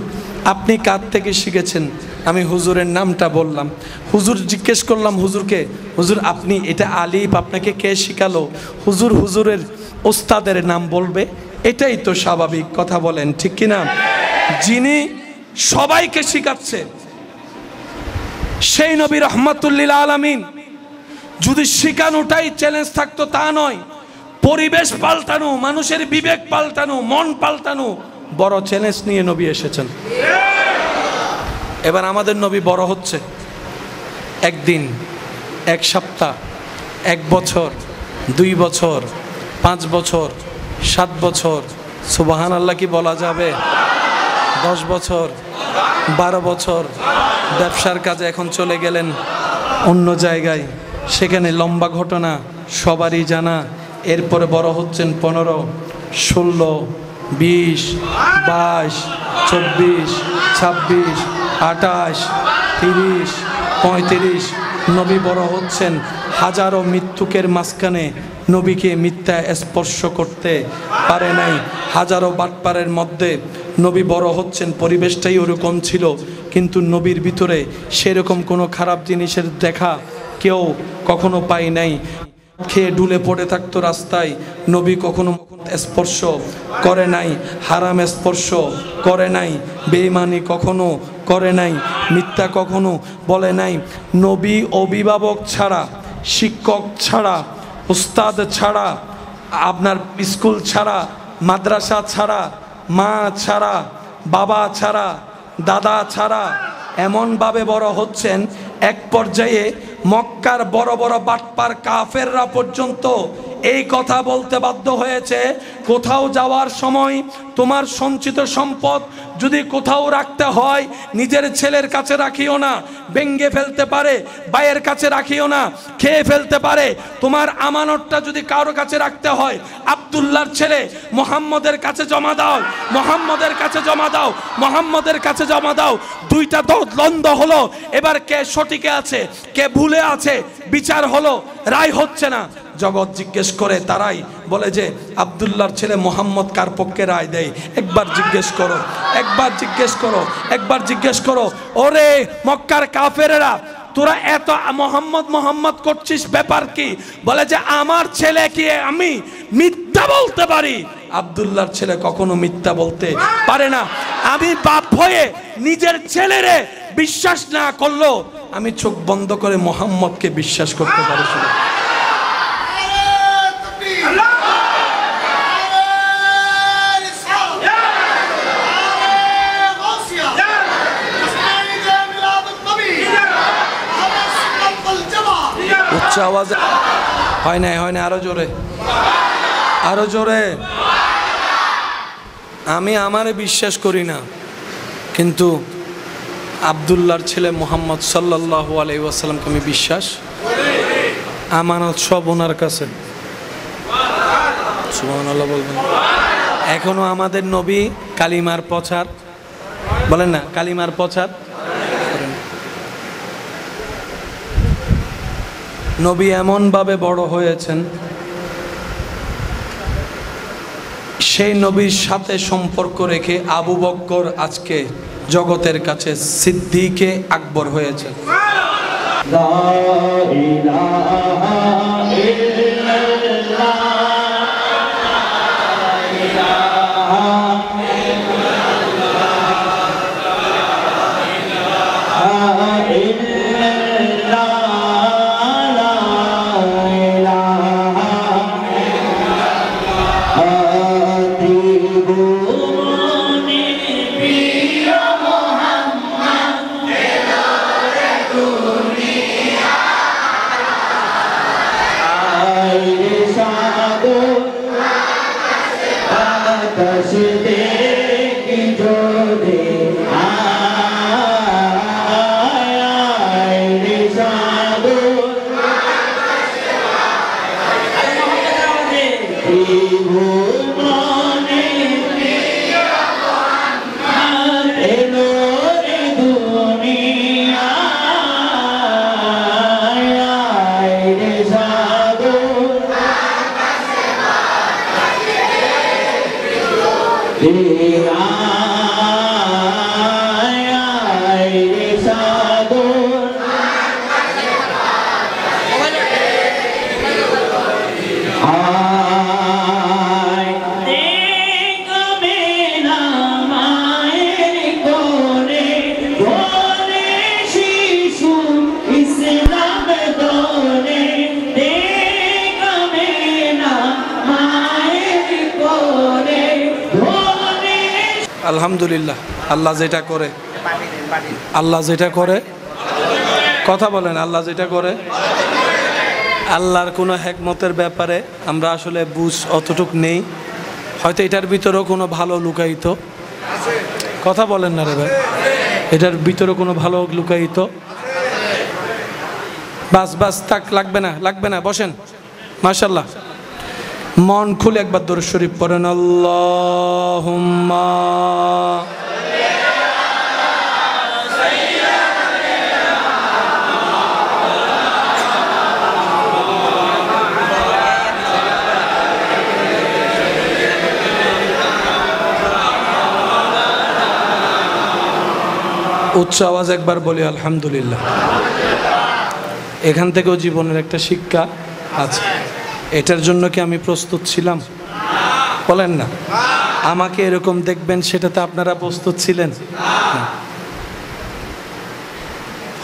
আপনি কার থেকে শিখেছেন? আমি হুজুরের নামটা বললাম। হুজুর জিজ্ঞেস করলাম হুজুরকে, হুজুর আপনি এটা আলিফ আপনাকে কে শিখালো? হুজুর হুজুরের ওস্তাদের নাম বলবে, এটাই তো স্বাভাবিক কথা, বলেন ঠিক কিনা? যিনি সবাইকে শিখাচ্ছে সেই নবী রহমাতুল্লিল আলামিন। যদি শিখানোটাই চ্যালেঞ্জ থাকতো তা নয়, পরিবেশ পাল্টানো, মানুষের বিবেক পাল্টানো, মন পাল্টানো বড় চ্যালেঞ্জ নিয়ে নবী এসেছেন। এবার আমাদের নবী বড় হচ্ছে, একদিন, এক সপ্তাহ, এক বছর, 2 বছর, 5 বছর, 7 বছর, সুবহানাল্লাহ কি বলা যাবে? 10 বছর, 12 বছর, ব্যবসার কাজে এখন চলে গেলেন অন্য জায়গায়, সেখানে লম্বা ঘটনা সবারই জানা। এরপরে বড় হচ্ছেন 15, 16, 20, 22, 24, 26, 28, 30, 35। নবী বড় হচ্ছেন, হাজারো মৃত্যুকের মাঝখানে নবীকে মিথ্যা স্পর্শ করতে পারে নাই। হাজারো বাটপারের মধ্যে নবী বড় হচ্ছেন, পরিবেশটাই ওরকম ছিল, কিন্তু নবীর ভিতরে সেরকম কোনো খারাপ জিনিসের দেখা কেউ কখনো পায় নাই। খেয়ে ডুলে পড়ে থাকতো রাস্তায়, নবী কখনো স্পর্শ করে নাই, হারাম স্পর্শ করে নাই, বেঈমানি কখনো করে নাই, মিথ্যা কখনো বলে নাই। নবী অভিভাবক ছাড়া, শিক্ষক ছাড়া, উস্তাদ ছাড়া, আপনার স্কুল ছাড়া, মাদ্রাসা ছাড়া, মা ছাড়া, বাবা ছাড়া, দাদা ছাড়া এমনভাবে বড় হচ্ছেন, এক পর্যায়ে মক্কার বড় বড় বাটপার কাফেররা পর্যন্ত এই কথা বলতে বাধ্য হয়েছে, কোথাও যাওয়ার সময় তোমার সঞ্চিত সম্পদ যদি কোথাও রাখতে হয় নিজের ছেলের কাছে রাখিও না, ভেঙ্গে ফেলতে পারে, ভাইয়ের কাছে রাখিও না, খেয়ে ফেলতে পারে। তোমার আমানতটা যদি কারো কাছে রাখতে হয় আব্দুল্লাহর ছেলে মুহাম্মদের কাছে জমা দাও, মুহাম্মদের কাছে জমা দাও, মুহাম্মদের কাছে জমা দাও। দুইটা দ্বন্দ্ব হলো, এবার কে সঠিকে আছে কে ভুলে আছে, বিচার হলো, রায় হচ্ছে না। জগৎ জিজ্ঞেস করে, তারাই বলে যে আব্দুল্লাহর ছেলে মোহাম্মদ কার পক্ষে রায় দেয়, একবার জিজ্ঞেস করো, একবার জিজ্ঞেস করো, একবার জিজ্ঞেস করো। ওরে মক্কার কাফেরেরা, তোরা এত মোহাম্মদ মোহাম্মদ করছিস, ব্যাপার কি? বলে যে আমার ছেলে কি আমি মিথ্যা বলতে পারি? আব্দুল্লাহর ছেলে কখনো মিথ্যা বলতে পারে না। আমি বাপ হয়ে নিজের ছেলেরে বিশ্বাস না করলো আমি চোখ বন্ধ করে মোহাম্মদকে বিশ্বাস করতে পারি। উচ্চ আওয়াজে হয় না, হয় না, আরো জোরে, আরো জোরে। আমি আমারে বিশ্বাস করি না, কিন্তু আব্দুল্লাহর ছেলে মুহাম্মদ সাল্লাল্লাহু আলাইহি ওয়াসাল্লামকে আমি বিশ্বাস, আমানত সব ওনার কাছে। সুবহানাল্লাহ বলবেন। এখনো আমাদের নবী কালিমার প্রচার, বলেন না, কালিমার প্রচার করেন। নবী এমনভাবে বড় হয়েছেন, সেই নবীর সাথে সম্পর্ক রেখে আবু বকর আজকে জগতের কাছে সিদ্দিকে আকবর হয়েছে। আলহামদুলিল্লাহ, আল্লাহ যেটা করে, আল্লাহ যেটা করে, কথা বলেন, আল্লাহ যেটা করে, আল্লাহর কোনো হিকমতের ব্যাপারে আমরা আসলে বুঝ অতটুক নেই। হয়তো এটার ভিতরেও কোনো ভালো লুকায়িত, কথা বলেন না রে ভাই, এটার ভিতরে কোনো ভালো লুকায়িত। বাস বাস থাক, লাগবে না, লাগবে না, বসেন। মাশাআল্লাহ, মন খুলে একবার দরুদ শরীফ পড়েন। আল্লাহুম্মা উচ্চ আওয়াজ একবার বলি আলহামদুলিল্লাহ। এখান থেকেও জীবনের একটা শিক্ষা আছে। এটার জন্য কি আমি প্রস্তুত ছিলাম? বলেন না। আমাকে এরকম দেখবেন সেটাতে আপনারা প্রস্তুত ছিলেন? না।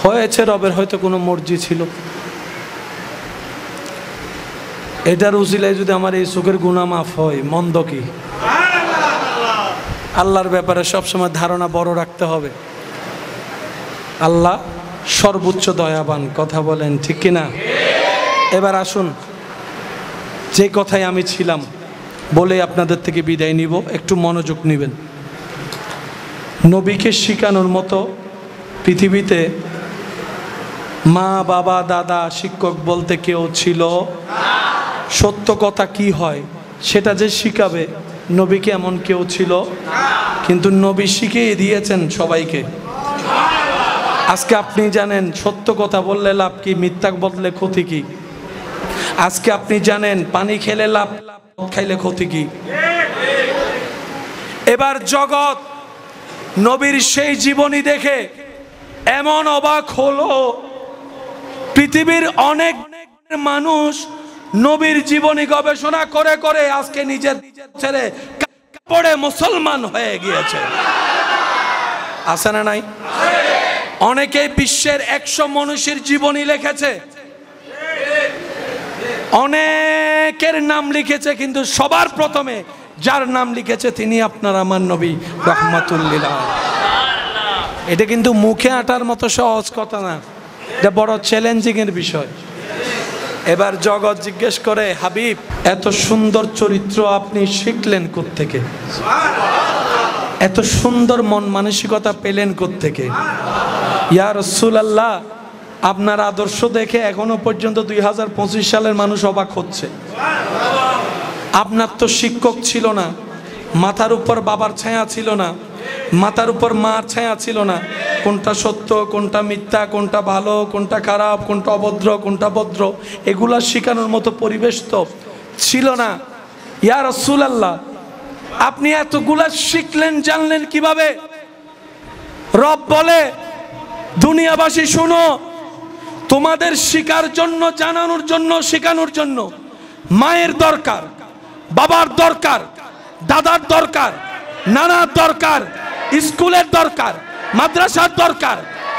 হয়েছে রবের হয়তো কোনো মর্জি ছিল। এটার উসিলায় যদি আমার এই চোখের গুনাহ মাফ হয়, মন্দ কি? আল্লাহর ব্যাপারে সবসময় ধারণা বড় রাখতে হবে। আল্লাহ সর্বোচ্চ দয়াবান, কথা বলেন ঠিক কিনা? এবার আসুন, যে কথায় আমি ছিলাম বলে আপনাদের থেকে বিদায় নিব, একটু মনোযোগ নেবেন। নবীকে শিখানোর মতো পৃথিবীতে মা বাবা দাদা শিক্ষক বলতে কেউ ছিল। সত্য কথা কি হয় সেটা যে শিখাবে নবীকে এমন কেউ ছিল, কিন্তু নবী শিখিয়ে দিয়েছেন সবাইকে। আজকে আপনি জানেন সত্য কথা বললে লাভ কি, মিথ্যা বললে ক্ষতি কি। আজকে আপনি জানেন পানি খেলে লাভ, খাইলে ক্ষতি কি। এবার জগৎ নবীর সেই জীবনী দেখে এমন অবাক হলো, পৃথিবীর অনেক মানুষ নবীর জীবনী গবেষণা করে করে আজকে নিজের ছেড়ে কাপড়ে মুসলমান হয়ে গিয়েছে। আছে না নাই? অনেকেই বিশ্বের 100 মানুষের জীবনী লিখেছে, অনেকের নাম লিখেছে, কিন্তু সবার প্রথমে যার নাম লিখেছে তিনি আপনার আমার নবী রাহমাতুল্লিল আলামিন। এটা কিন্তু মুখে আটার মতো সহজ কথা না, এটা বড় চ্যালেঞ্জিং এর বিষয়। এবার জগৎ জিজ্ঞেস করে, হাবিব এত সুন্দর চরিত্র আপনি শিখলেন কোত্থেকে? এত সুন্দর মন মানসিকতা পেলেন কোত্থেকে? ইয়া রাসূলুল্লাহ, আপনার আদর্শ দেখে এখনো পর্যন্ত 2025 সালের মানুষ অবাক হচ্ছে। আপনার তো শিক্ষক ছিল না, মাথার উপর বাবার ছায়া ছিল না, মাথার উপর মার ছায়া ছিল না। কোনটা সত্য, কোনটা মিথ্যা, কোনটা ভালো, কোনটা খারাপ, কোনটা অভদ্র, কোনটা ভদ্র, এগুলা শেখানোর মতো পরিবেশ তো ছিল না। ইয়া রাসূলুল্লাহ, আপনি এতগুলা শিখলেন জানলেন কিভাবে? রব বলে, দুনিয়াবাসী শুনো, তোমাদের শিকার জন্য, জানানোর জন্য, শেখানোর জন্য মায়ের দরকার, বাবার দরকার, দাদার দরকার, নানার দরকার, স্কুলের দরকার, মাদ্রাসার দরকার,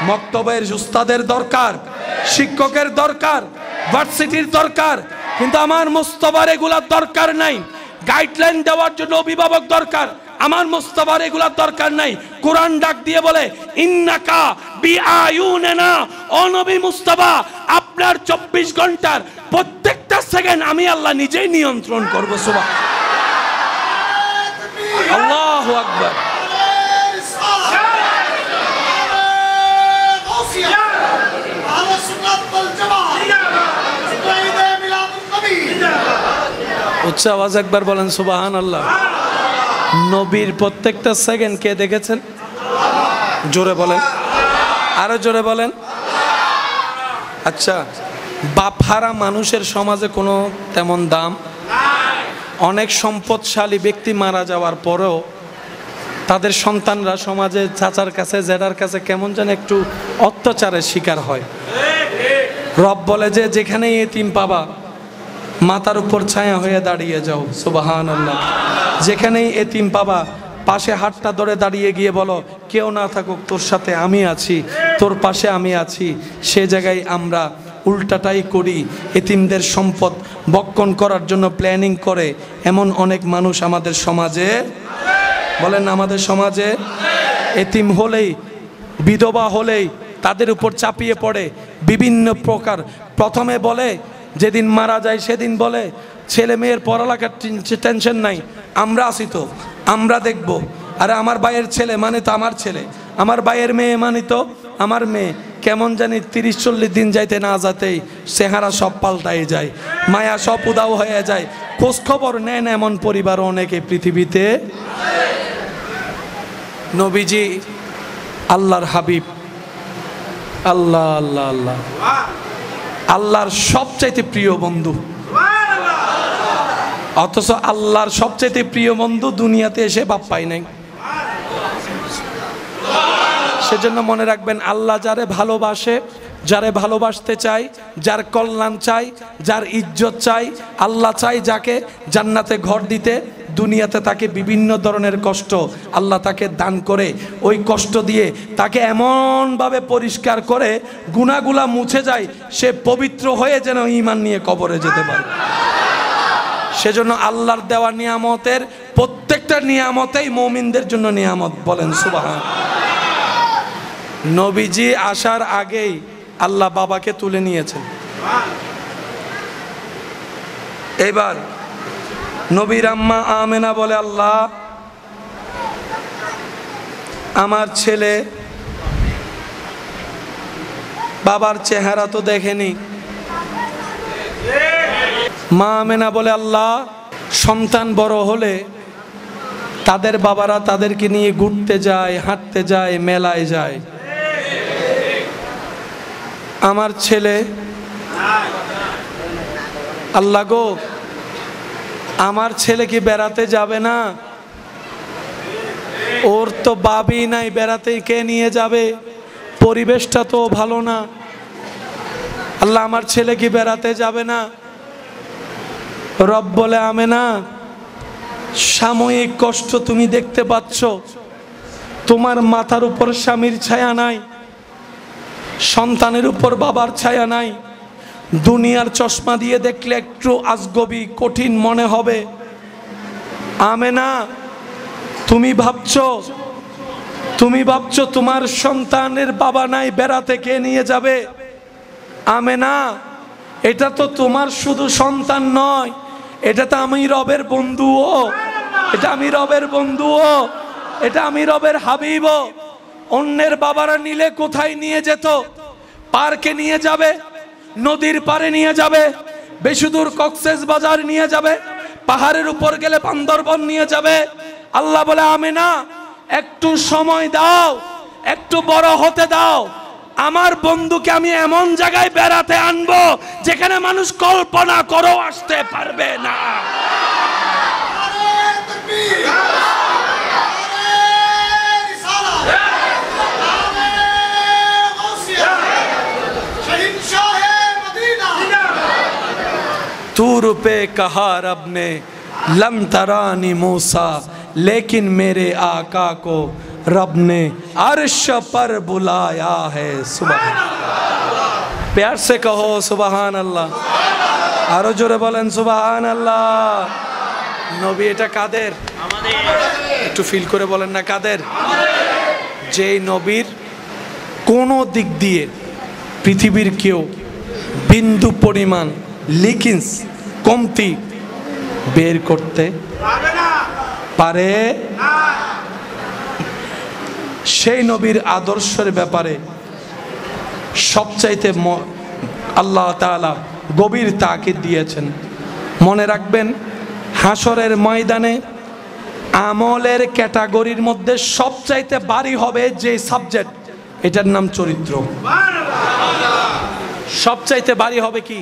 মক্তবের উস্তাদের দরকার, শিক্ষকের দরকার, ভার্সিটির দরকার। কিন্তু আমার মুস্তাফার এগুলার দরকার নাই। গাইডলাইন দেওয়ার জন্য অভিভাবক দরকার, আমার মুস্তাফার এগুলার দরকার নাই। কোরআন ডাক দিয়ে বলে, ইন্নাকা বিআয়ুনিনা, ও নবী মুস্তাফা, আপনার 24 ঘন্টার প্রত্যেকটা সেকেন্ড আমি আল্লাহ নিজেই নিয়ন্ত্রণ করব। সুবহান আল্লাহু আকবার। উচ্চ আওয়াজ একবার বলেন সুবহানাল্লাহ। নবীর প্রত্যেকটা সেকেন্ড কে দেখেছেন? জোরে বলেন, আরো জোরে বলেন। আচ্ছা, বাপহারা মানুষের সমাজে কোনো তেমন দাম? অনেক সম্পদশালী ব্যক্তি মারা যাওয়ার পরেও তাদের সন্তানরা সমাজে চাচার কাছে, জেঠার কাছে কেমন যেন একটু অত্যাচারের শিকার হয়। রব বলে যে যেখানেই এতিম পাবা মাথার উপর ছায়া হয়ে দাঁড়িয়ে যাও। সুবহানাল্লাহ। যেখানেই এতিম পাবা পাশে হাতটা ধরে দাঁড়িয়ে গিয়ে বলো, কেউ না থাকুক তোর সাথে আমি আছি, তোর পাশে আমি আছি। সে জায়গায় আমরা উল্টাটাই করি। এতিমদের সম্পদ বক্ষণ করার জন্য প্ল্যানিং করে এমন অনেক মানুষ আমাদের সমাজে, বলেন আমাদের সমাজে। এতিম হলেই, বিধবা হলেই তাদের উপর চাপিয়ে পড়ে বিভিন্ন প্রকার। প্রথমে বলে, যেদিন মারা যায় সেদিন বলে ছেলে মেয়ের পড়ালেখার টেনশন নাই, আমরা আছি তো, আমরা দেখব। আরে আমার ভাইয়ের ছেলে মানে তো আমার ছেলে, আমার ভাইয়ের মেয়ে মানে তো আমার মেয়ে। কেমন জানি 30-40 দিন যাইতে না যাতেই চেহারা সব পাল্টাই যায়, মায়া সব উদাও হয়ে যায়। খোঁজ খবর নেন এমন পরিবার অনেকে পৃথিবীতে। নবীজি আল্লাহর হাবিব, আল্লাহ আল্লাহ আল্লাহ, আল্লাহর সবচাইতে প্রিয় বন্ধু। অথচ আল্লাহর সবচাইতে প্রিয় বন্ধু দুনিয়াতে এসে বাপ পায় নাই। সেজন্য মনে রাখবেন, আল্লাহ যারে ভালোবাসে, যারে ভালোবাসতে চাই, যার কল্যাণ চাই, যার ইজ্জত চাই, আল্লাহ চাই যাকে জান্নাতে ঘর দিতে, দুনিয়াতে তাকে বিভিন্ন ধরনের কষ্ট আল্লাহ তাকে দান করে, ওই কষ্ট দিয়ে তাকে এমনভাবে পরিষ্কার করে গুনাহগুলা মুছে যায়, সে পবিত্র হয়ে যেন ঈমান নিয়ে কবরে যেতে পারে। সেজন্য আল্লাহর দেওয়া নিয়ামতের প্রত্যেকটা নিয়ামতেই মুমিনদের জন্য নিয়ামত। বলেন সুবহান। নবীজি আসার আগেই আল্লাহ বাবাকে তুলে নিয়েছেন। এবার নবীর আম্মা আমেনা বলে, আল্লাহ আমার ছেলে বাবার চেহারা তো দেখেনি। মা আমেনা বলে, আল্লাহ সন্তান বড় হলে তাদের বাবারা তাদেরকে নিয়ে ঘুরতে যায়, হাঁটতে যায়, মেলায় যায়, আমার ছেলে আল্লাহ গো আমার ছেলে কি বেড়াতে যাবে না? ওর তো বাবি নাই, বেড়াতে কে নিয়ে যাবে? পরিবেশটা তো ভালো না। আল্লাহ আমার ছেলে কি বেড়াতে যাবে না? রব বলে, আমেনা সাময়িক কষ্ট তুমি দেখতে পাচ্ছ, তোমার মাথার উপর স্বামীর ছায়া নাই, সন্তানের উপর বাবার ছায়া নাই। দুনিয়ার চশমা দিয়ে দেখলে একটু আজগবি কঠিন মনে হবে। আমেনা তুমি ভাবছো তোমার সন্তানের বাবা নাই, বেড়াতে কে নিয়ে যাবে? আমেনা এটা তো তোমার শুধু সন্তান নয়, এটা তো আমি রবের বন্ধুও, এটা আমি রবের বন্ধুও, এটা আমি রবের হাবিবও। অন্যের বাবারা নিলে কোথায় নিয়ে যেত? পার্কে নিয়ে যাবে, নদীর পারে নিয়ে যাবে, বেশি দূর কক্সেস বাজার নিয়ে যাবে, পাহাড়ের উপর গেলে বান্দরবন নিয়ে যাবে। আল্লাহ বলে, আমেনা একটু সময় দাও, একটু বড় হতে দাও, আমার বন্ধুকে আমি এমন জায়গায় বেড়াতে আনবো যেখানে মানুষ কল্পনা করেও আসতে পারবে না। तूर पे कहा रब ने लम तरानी मूसा, लेकिन मेरे आका को रब ने अर्श पर बुलाया है। सुभान, प्यार से कहो सुभान अल्लाह, आरो जोरे बोलें सुभान अल्लाह। नबी এটা কাদের? একটু ফিল করে বলেন না কাদের? যে নবীর কোন দিক দিয়ে পৃথিবীর কেউ বিন্দু পরিমাণ লিকিন্স কমতি বের করতে পারে না। সেই নবীর আদর্শের ব্যাপারে সবচাইতে আল্লাহ তাআলা গভীর তাকিদ দিয়েছেন। মনে রাখবেন, হাসরের ময়দানে আমলের ক্যাটাগরির মধ্যে সবচাইতে ভারী হবে যে সাবজেক্ট, এটার নাম চরিত্র। সবচাইতে ভারী হবে কি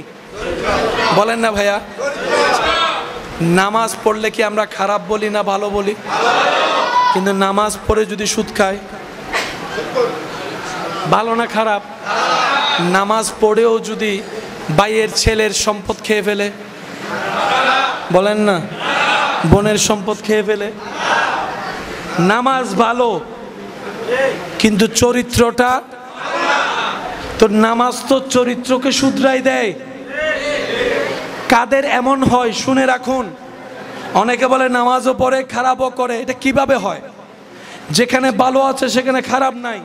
বলেন না ভাইয়া? নামাজ পড়লে কি আমরা খারাপ বলি না ভালো বলি? কিন্তু নামাজ পড়ে যদি সুদ খায়, ভালো না খারাপ? নামাজ পড়েও যদি ভাইয়ের ছেলের সম্পদ খেয়ে ফেলে, বলেন না? বোনের সম্পদ খেয়ে ফেলে, নামাজ ভালো কিন্তু চরিত্রটা তো, নামাজ তো চরিত্রকে শুধরাই দেয়। কাদের এমন হয় শুনে রাখুন। অনেকে বলে নামাজও পড়ে খারাপও করে, এটা কিভাবে হয়? যেখানে ভালো আছে সেখানে খারাপ নাই,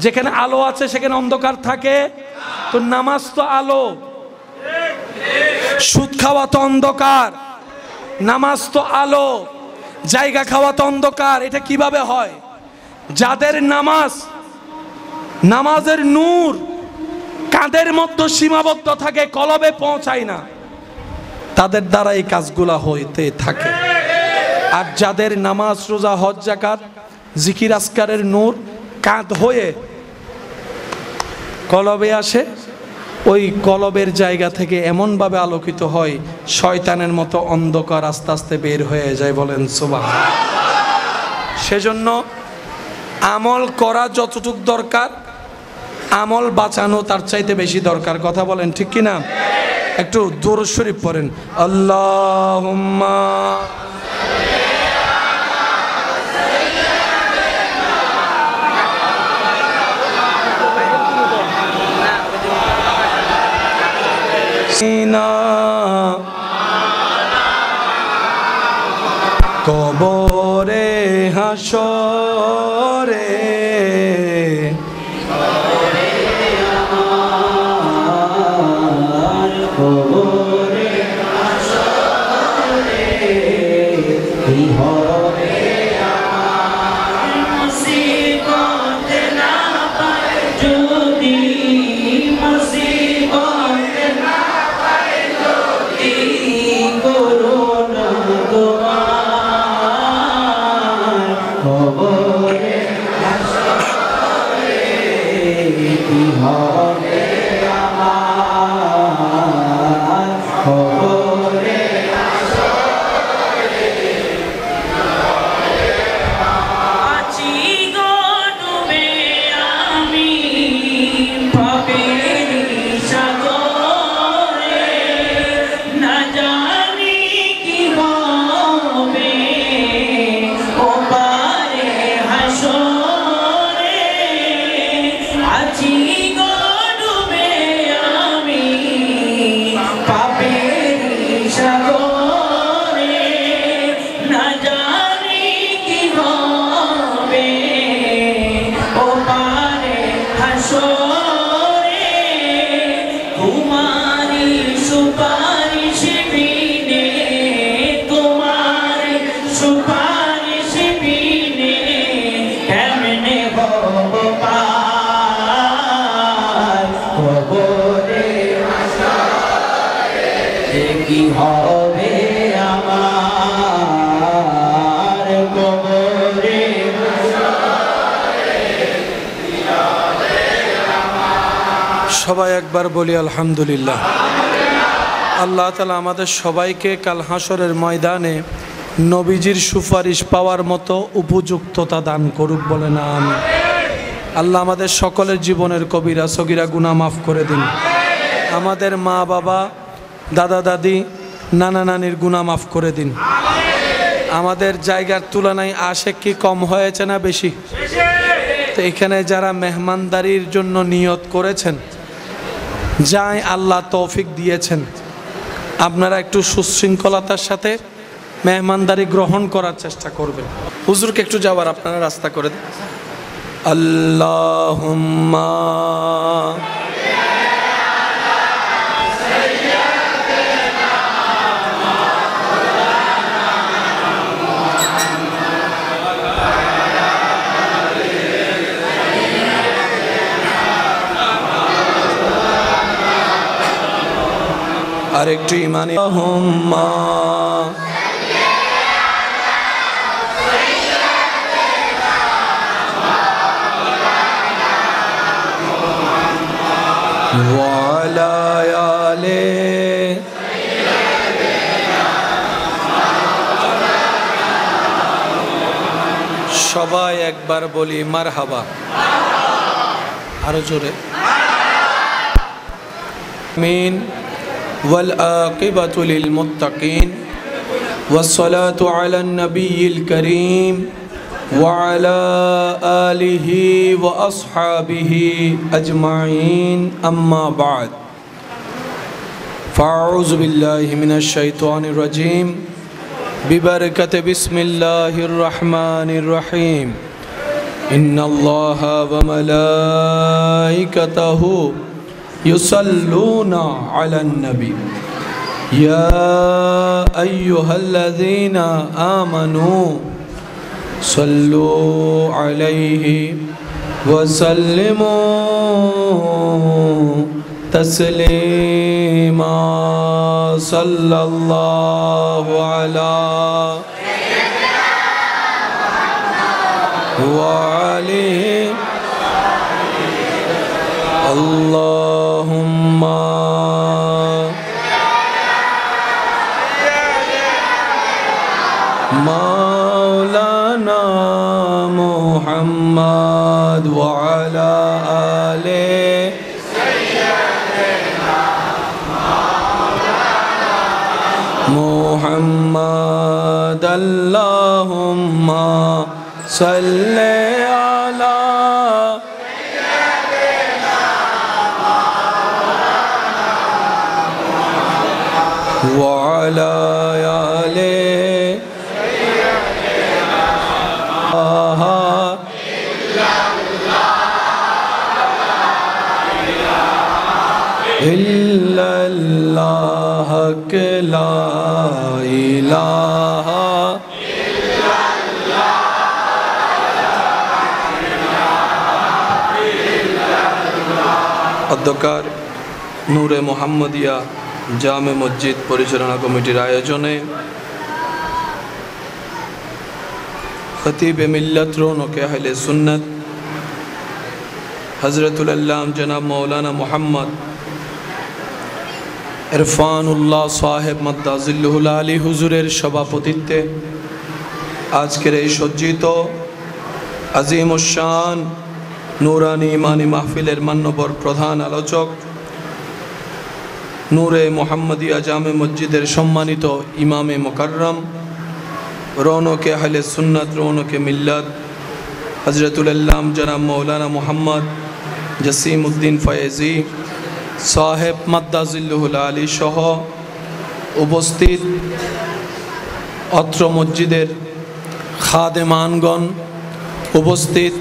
যেখানে আলো আছে সেখানে অন্ধকার থাকে। তো নামাজ তো আলো, সুদ খাওয়া তো অন্ধকার, নামাজ তো আলো, জায়গা খাওয়া তো অন্ধকার। এটা কিভাবে হয়? যাদের নামাজের নূর কাঁধের মধ্যে সীমাবদ্ধ থাকে, কলবে পৌঁছায় না, তাদের দ্বারা এই কাজগুলা হইতে থাকে। আর যাদের নামাজ, রোজা, হজ, যাকাত, জিকির আজকারের নূর কাঁধ হয়ে কলবে আসে, ওই কলবের জায়গা থেকে এমনভাবে আলোকিত হয়, শয়তানের মতো অন্ধকার আস্তে আস্তে বের হয়ে যায়। বলেন সুবহানাল্লাহ। সেজন্য আমল করা যতটুক দরকার, আমল বাঁচানো তার চাইতে বেশি দরকার। কথা বলেন ঠিক কি না? একটু দুরূদ শরীফ পড়েন। আল্লাহুম্মা সিনা কবরে হাসরে কি হবে আমার কবরে। সবাই একবার বলি আলহামদুলিল্লাহ। আল্লাহ তাআলা আমাদের সবাইকে কাল হাসরের ময়দানে নবীজির সুপারিশ পাওয়ার মতো উপযুক্ততা দান করুক, বলে না আমিন। আল্লাহ আমাদের সকলের জীবনের কবিরা সগীরা গুনাহ মাফ করে দিন। আমাদের মা বাবা, দাদা দাদি, নানা নানির গুনাহ মাফ করে দিন। আমাদের জায়গার তুলনায় আশেক কি কম হয়েছে না বেশি? তো এখানে যারা মেহমানদারির জন্য নিয়ত করেছেন, যাই আল্লাহ তৌফিক দিয়েছেন, আপনারা একটু সুশৃঙ্খলতার সাথে মেহমানদারি গ্রহণ করার চেষ্টা করবেন। হুজুরকে একটু যাওয়ার আপনারা রাস্তা করে দেন। আল্লাহুম্মা আর একটু ইমানি আল্লাহুম্মা ওয়া আলা আলি সবাই একবার বলি মারহাবা। আরো জোরে আমিন। والعاقبة للمتقين والصلاة على النبي الكريم وعلى آله وأصحابه أجمعين أما بعد فأعوذ بالله من الشيطان الرجيم ببركة بسم الله الرحمن الرحيم إن الله وملائكته يصلون على النبي يا أيها الذين آمنوا صلوا عليه وسلموا تسليما صلى الله على وعليه اللهم مولانا محمد وعلى آل محمد اللهم صل على وعلى آل إلا الله لا إله إلا الله অধ্যকার নূরে মোহাম্মদিয়া জামে মসজিদ পরিচালনা কমিটির আয়োজনে খতিব মিল্লাত রৌনকে আহলে সুন্নাত হযরতুল আল্লাম জনাব মৌলানা মোহাম্মদ ইরফানুল্লাহ সাহেব মাদ্দাজিল্লুহুল আলী হুজুরের সভাপতিত্বে আজকের এই সজ্জিত আজিমুশ-শান নূরানী ইমানি মাহফিলের মান্যবর প্রধান আলোচক নূরে মোহাম্মদিয়া জামে মসজিদের সম্মানিত ইমামে মুকাররম রৌনকে আহলে সুন্নাত রৌনকে মিল্লাত হযরতুল আল্লাম জনাব মৌলানা মোহাম্মদ জসিম উদ্দিন ফয়েজি সাহেব মাদ্দাজিল্লুহুল আলী সহ উপস্থিত অত্র মসজিদের খাদেমানগণ, উপস্থিত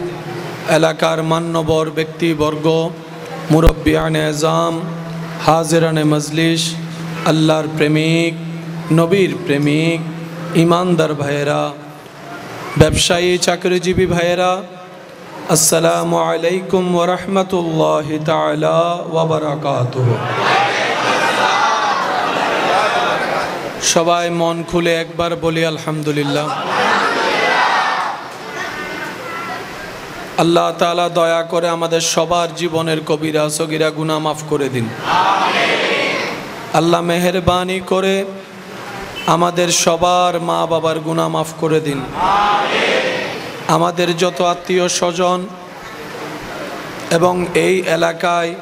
এলাকার মান্যবর ব্যক্তিবর্গ, মুরব্বিয়ানে আযম, হাজিরানে মজলিস, আল্লাহর প্রেমিক, নবীর প্রেমিক, ইমানদার ভাইয়েরা, ব্যবসায়ী চাকরিজীবী ভাইয়েরা, আসসালামু আলাইকুম ওয়া রাহমাতুল্লাহি তাআলা ওয়া বারাকাতুহু। সবাই মন খুলে একবার বলি আলহামদুলিল্লাহ। আল্লাহ তাআলা দয়া করে আমাদের সবার জীবনের কবিরা সগীরা গুনাহ মাফ করে দিন। আল্লাহ মেহেরবানি করে আমাদের সবার মা বাবার গুনাহ মাফ করে দিন। আমাদের যত আত্মীয় স্বজন এবং এই এলাকায়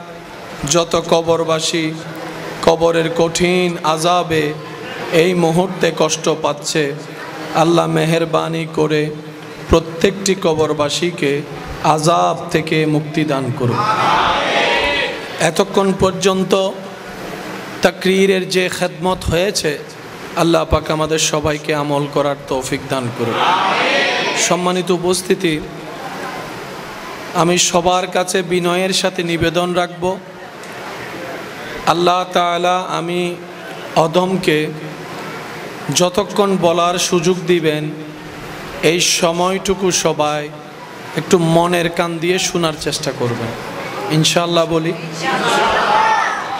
যত কবরবাসী কবরের কঠিন আযাবে এই মুহূর্তে কষ্ট পাচ্ছে, আল্লাহ মেহেরবানি করে প্রত্যেকটি কবরবাসীকে আযাব থেকে মুক্তি দান করুন। এতক্ষণ পর্যন্ত তাকরীরের যে খেদমত হয়েছে, আল্লাহ পাক আমাদের সবাইকে আমল করার তৌফিক দান করুন। সম্মানিত উপস্থিতি, আমি সবার কাছে বিনয়ের সাথে নিবেদন রাখব, আল্লাহ তাআলা আমি অদমকে যতক্ষণ বলার সুযোগ দিবেন এই সময়টুকু সবাই একটু মনের কান দিয়ে শোনার চেষ্টা করবেন, ইনশাআল্লাহ বলি।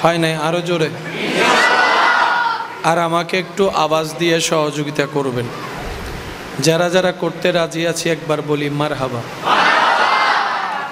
হয় নাই? আরো জোরে। আর আমাকে একটু আওয়াজ দিয়ে সহযোগিতা করবেন। যারা যারা করতে রাজি আছি একবার বলি মারহাবা।